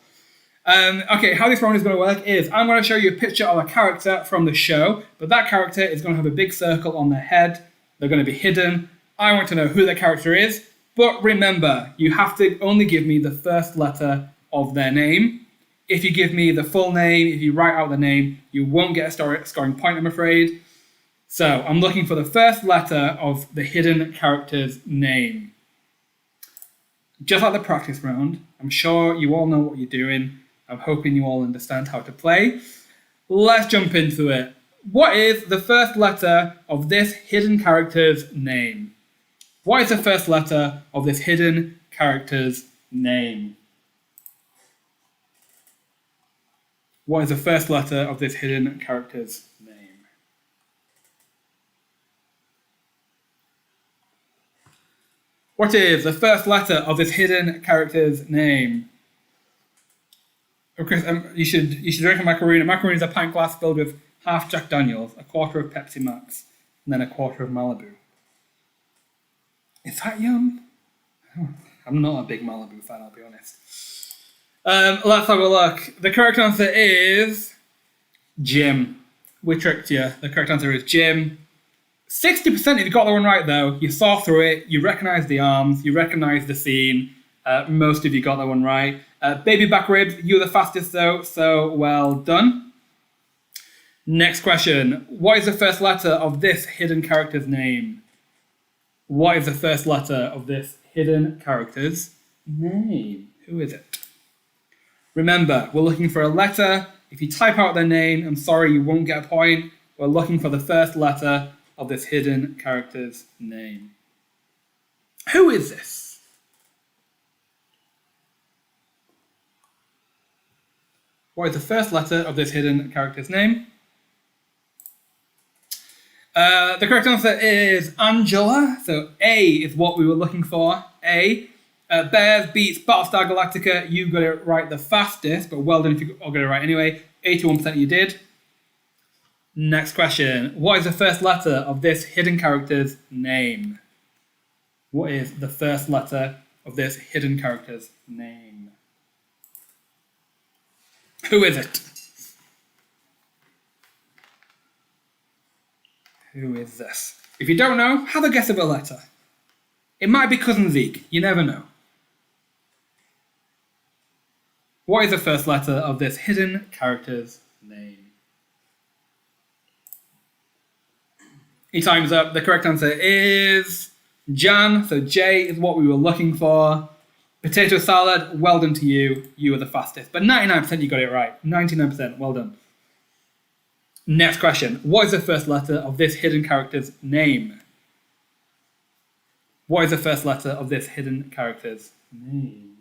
[SPEAKER 1] Okay, how this round is going to work is I'm going to show you a picture of a character from the show, but that character is going to have a big circle on their head. They're going to be hidden. I want to know who that character is. But remember, you have to only give me the first letter of their name. If you give me the full name, if you write out the name, you won't get a scoring point, I'm afraid. So I'm looking for the first letter of the hidden character's name. Just like the practice round, I'm sure you all know what you're doing. I'm hoping you all understand how to play. Let's jump into it. What is the first letter of this hidden character's name? What is the first letter of this hidden character's name? What is the first letter of this hidden character's name? What is the first letter of this hidden character's name? Chris, you should drink a macaroon. A macaroon is a pint glass filled with half Jack Daniels, a quarter of Pepsi Max, and then a quarter of Malibu. Is that yum? I'm not a big Malibu fan, I'll be honest. Let's have a look. The correct answer is Jim. We tricked you. The correct answer is Jim. 60% if you got the one right, though. You saw through it. You recognise the arms. You recognise the scene. Most of you got that one right. Baby back ribs, you were the fastest, though, so well done. Next question. What is the first letter of this hidden character's name? What is the first letter of this hidden character's name? Who is it? Remember, we're looking for a letter. If you type out their name, I'm sorry, you won't get a point. We're looking for the first letter of this hidden character's name. Who is this? What is the first letter of this hidden character's name? The correct answer is Angela. So A is what we were looking for. A. Bears beats Battlestar Galactica. You got it right the fastest, but well done if you all got it right anyway. 81% you did. Next question. What is the first letter of this hidden character's name? What is the first letter of this hidden character's name? Who is it? Who is this? If you don't know, have a guess of a letter. It might be Cousin Zeke. You never know. What is the first letter of this hidden character's name? Your time's up. The correct answer is Jan. So J is what we were looking for. Potato salad, well done to you. You were the fastest. But 99% you got it right. 99%, well done. Next question. What is the first letter of this hidden character's name? What is the first letter of this hidden character's name?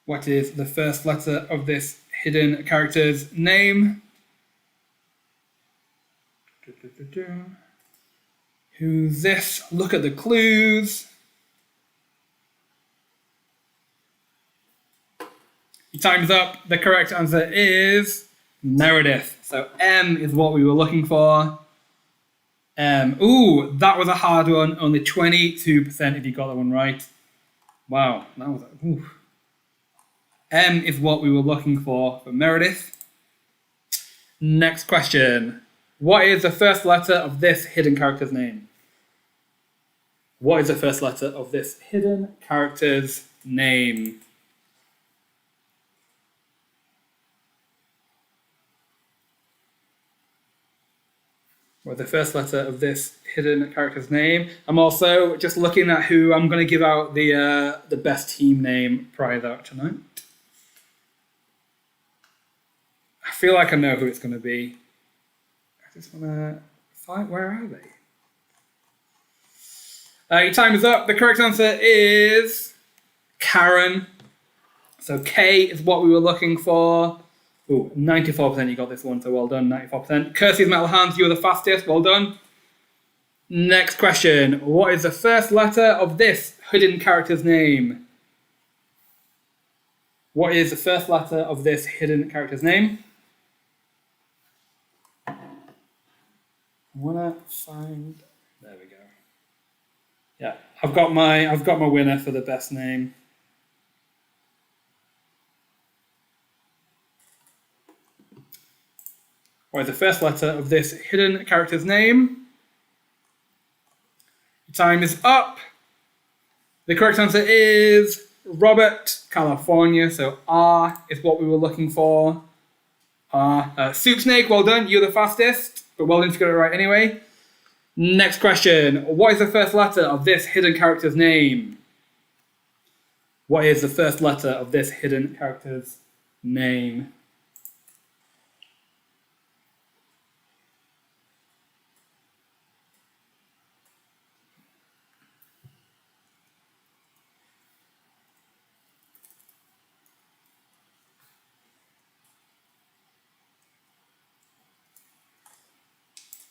[SPEAKER 1] What is the first letter of this hidden character's name? Who's this? Look at the clues. Your time's up. The correct answer is Meredith. So M is what we were looking for. Ooh, that was a hard one. Only 22% if you got that one right. Wow, that was ooh. M is what we were looking for Meredith. Next question. What is the first letter of this hidden character's name? What is the first letter of this hidden character's name? What is the first letter of this hidden character's name? I'm also just looking at who I'm going to give out the best team name prior to that tonight. I feel like I know who it's going to be. I just want to find, where are they? Your time is up. The correct answer is Karen. So K is what we were looking for. Ooh, 94% you got this one, so well done, 94%. Kirsty's metal hands, you were the fastest, well done. Next question. What is the first letter of this hidden character's name? What is the first letter of this hidden character's name? I wanna find. There we go. Yeah, I've got my winner for the best name. What is the first letter of this hidden character's name? Time is up. The correct answer is Robert, California. So R is what we were looking for. R. Soup Snake, well done. You're the fastest, but well done if you got it right anyway. Next question. What is the first letter of this hidden character's name? What is the first letter of this hidden character's name?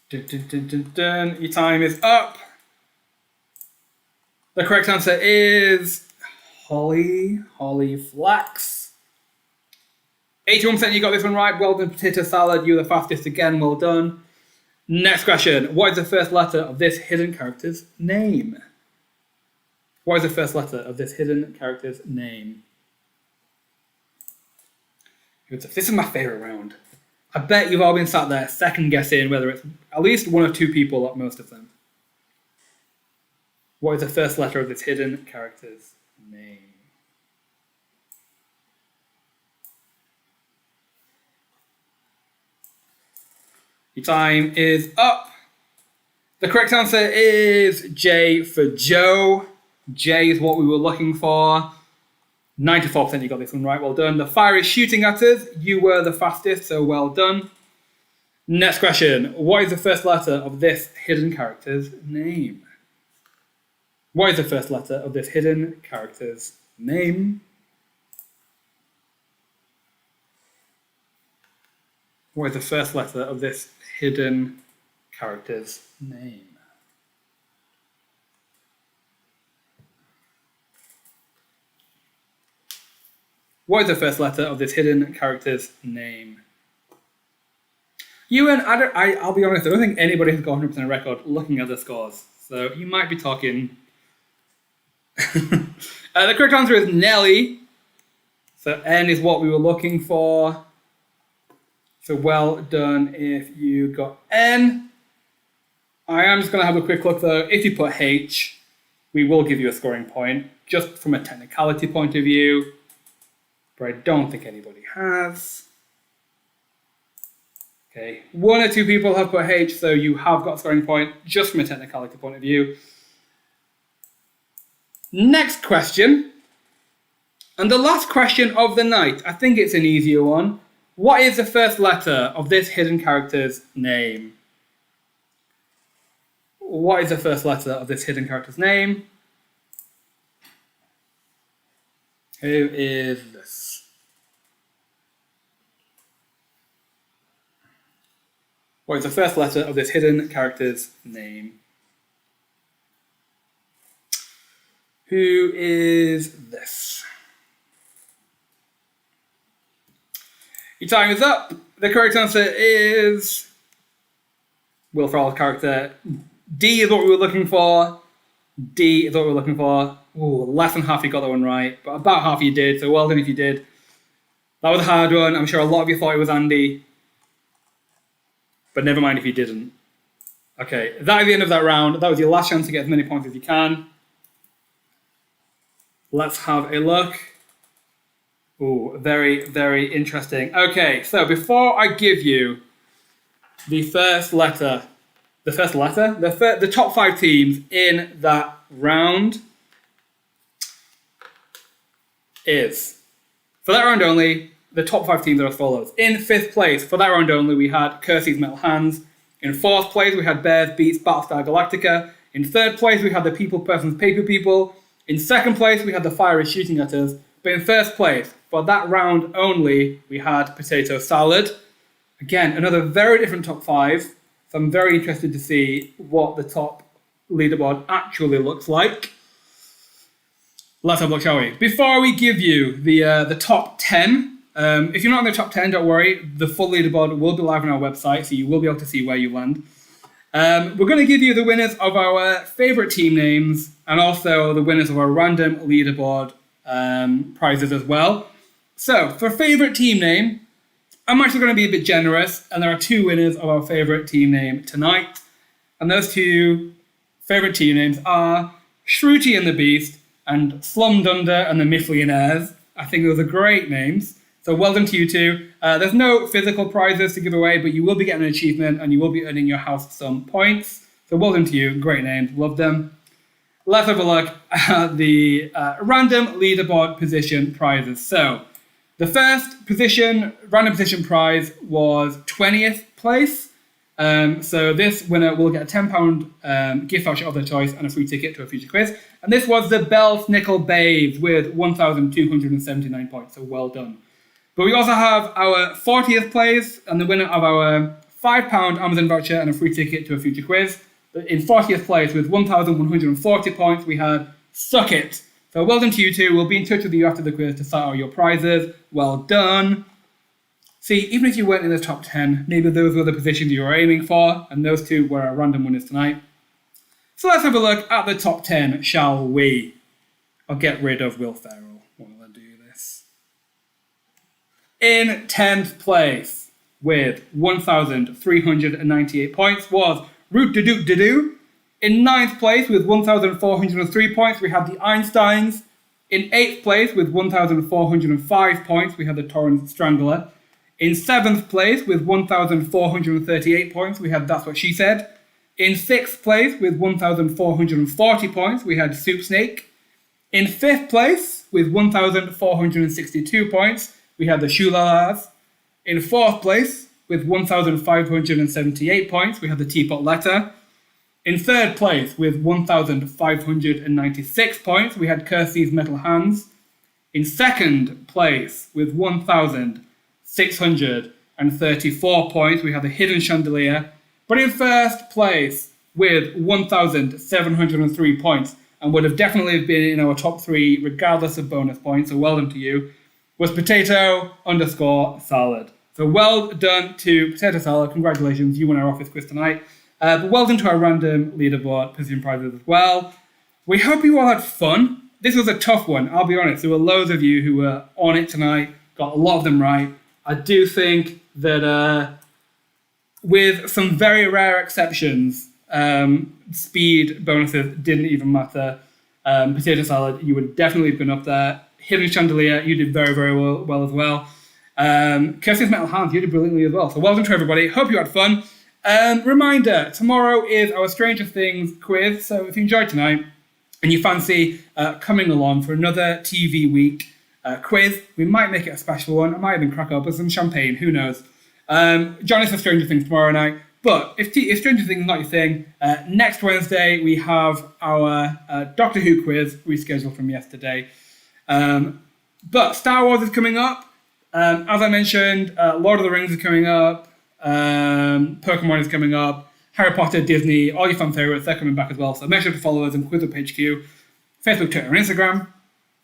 [SPEAKER 1] Dun, dun, dun, dun, dun. Your time is up. The correct answer is Holly Flax. 81% you got this one right. Well done, potato salad. You're the fastest again. Well done. Next question. What is the first letter of this hidden character's name? What is the first letter of this hidden character's name? This is my favorite round. I bet you've all been sat there second guessing whether it's at least one or two people at most of them. What is the first letter of this hidden character's name? Your time is up. The correct answer is J for Joe. J is what we were looking for. 94% you got this one right, well done. The fire is shooting at us. You were the fastest, so well done. Next question. What is the first letter of this hidden character's name? What is the first letter of this hidden character's name? What is the first letter of this hidden character's name? What is the first letter of this hidden character's name? Ewan, I'll be honest, I don't think anybody has got 100% record looking at the scores. So you might be talking. The correct answer is Nelly. So N is what we were looking for. So well done if you got N. I am just going to have a quick look though. If you put H, we will give you a scoring point, just from a technicality point of view. But I don't think anybody has. Okay, one or two people have put H, so you have got a scoring point, just from a technicality point of view. Next question, and the last question of the night. I think it's an easier one. What is the first letter of this hidden character's name? What is the first letter of this hidden character's name? Who is this? What is the first letter of this hidden character's name? Who is this? Your time is up. The correct answer is Will Ferrell's character. D is what we were looking for. D is what we were looking for. Ooh, less than half you got that one right, but about half you did, so well done if you did. That was a hard one. I'm sure a lot of you thought it was Andy, but never mind if you didn't. Okay, that is the end of that round. That was your last chance to get as many points as you can. Let's have a look. Ooh, very, very interesting. Okay, so before I give you the top 5 teams in that round is, for that round only, the top 5 teams are as follows. In 5th place, for that round only, we had Kirsty's Metal Hands. In 4th place, we had Bears Beats Battlestar Galactica. In 3rd place, we had the People Persons Paper People. In 2nd place, we had the Fire is Shooting at Us. But in 1st place, for that round only, we had Potato Salad. Again, another very different top 5. So I'm very interested to see what the top leaderboard actually looks like. Let's have a look, shall we? Before we give you the top 10, if you're not in the top 10, don't worry. The full leaderboard will be live on our website, so you will be able to see where you land. We're going to give you the winners of our favourite team names and also the winners of our random leaderboard prizes as well. So, for favourite team name, I'm actually going to be a bit generous, and there are 2 winners of our favourite team name tonight. And those 2 favourite team names are Shruti and the Beast and Slum Dunder and the Mifflionaires. I think those are great names. So well done to you 2. There's no physical prizes to give away, but you will be getting an achievement and you will be earning your house some points. So well done to you. Great names. Love them. Let's have a look at the random leaderboard position prizes. So the first position, random position prize was 20th place. So this winner will get a £10 gift voucher of their choice and a free ticket to a future quiz. And this was the Bells Nickel Babes with 1,279 points. So well done. But we also have our 40th place and the winner of our £5 Amazon voucher and a free ticket to a future quiz. In 40th place with 1,140 points, we had Suck It. So well done to you 2. We'll be in touch with you after the quiz to start out your prizes. Well done. See, even if you weren't in the top 10, maybe those were the positions you were aiming for, and those 2 were our random winners tonight. So let's have a look at the top 10, shall we? I'll get rid of Will Ferrell while I do this. In 10th place, with 1,398 points, was Root Da Doot Da Doo. In 9th place, with 1,403 points, we had the Einsteins. In 8th place, with 1,405 points, we had the Torrance Strangler. In 7th place, with 1,438 points, we had That's What She Said. In 6th place, with 1,440 points, we had Soup Snake. In 5th place, with 1,462 points, we had the Shulalas. In 4th place, with 1,578 points, we had the Teapot Letter. In 3rd place, with 1,596 points, we had Kirsty's Metal Hands. In 2nd place, with 1,634 points, we had the Hidden Chandelier. But in 1st place, with 1,703 points, and would have definitely been in our top 3 regardless of bonus points, so well done to you, was Potato_Salad. So well done to Potato Salad. Congratulations, you won our office quiz tonight. But well done to our random leaderboard position prizes as well. We hope you all had fun. This was a tough one, I'll be honest. There were loads of you who were on it tonight, got a lot of them right. I do think that with some very rare exceptions, speed bonuses didn't even matter. Potato Salad, you would definitely have been up there. Hidden Chandelier, you did very, very well as well. Kirsty's Metal Hands, you did brilliantly as well. So well done to everybody. Hope you had fun. Reminder, tomorrow is our Stranger Things quiz. So if you enjoyed tonight and you fancy coming along for another TV week quiz, we might make it a special one. I might even crack up with some champagne, who knows. Join us for Stranger Things tomorrow night. But if Stranger Things is not your thing, next Wednesday we have our Doctor Who quiz rescheduled from yesterday. But Star Wars is coming up. As I mentioned, Lord of the Rings is coming up. Pokemon is coming up. Harry Potter, Disney, all your fan favorites, they're coming back as well. So make sure to follow us on QuizWhip HQ, Facebook, Twitter, and Instagram.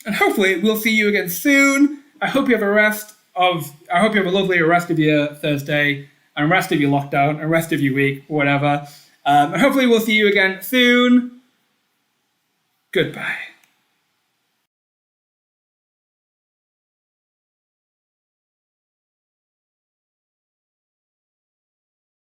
[SPEAKER 1] And hopefully we'll see you again soon. I hope you have a lovely rest of your Thursday, and rest of your lockdown, and rest of your week, or whatever. And hopefully we'll see you again soon. Goodbye.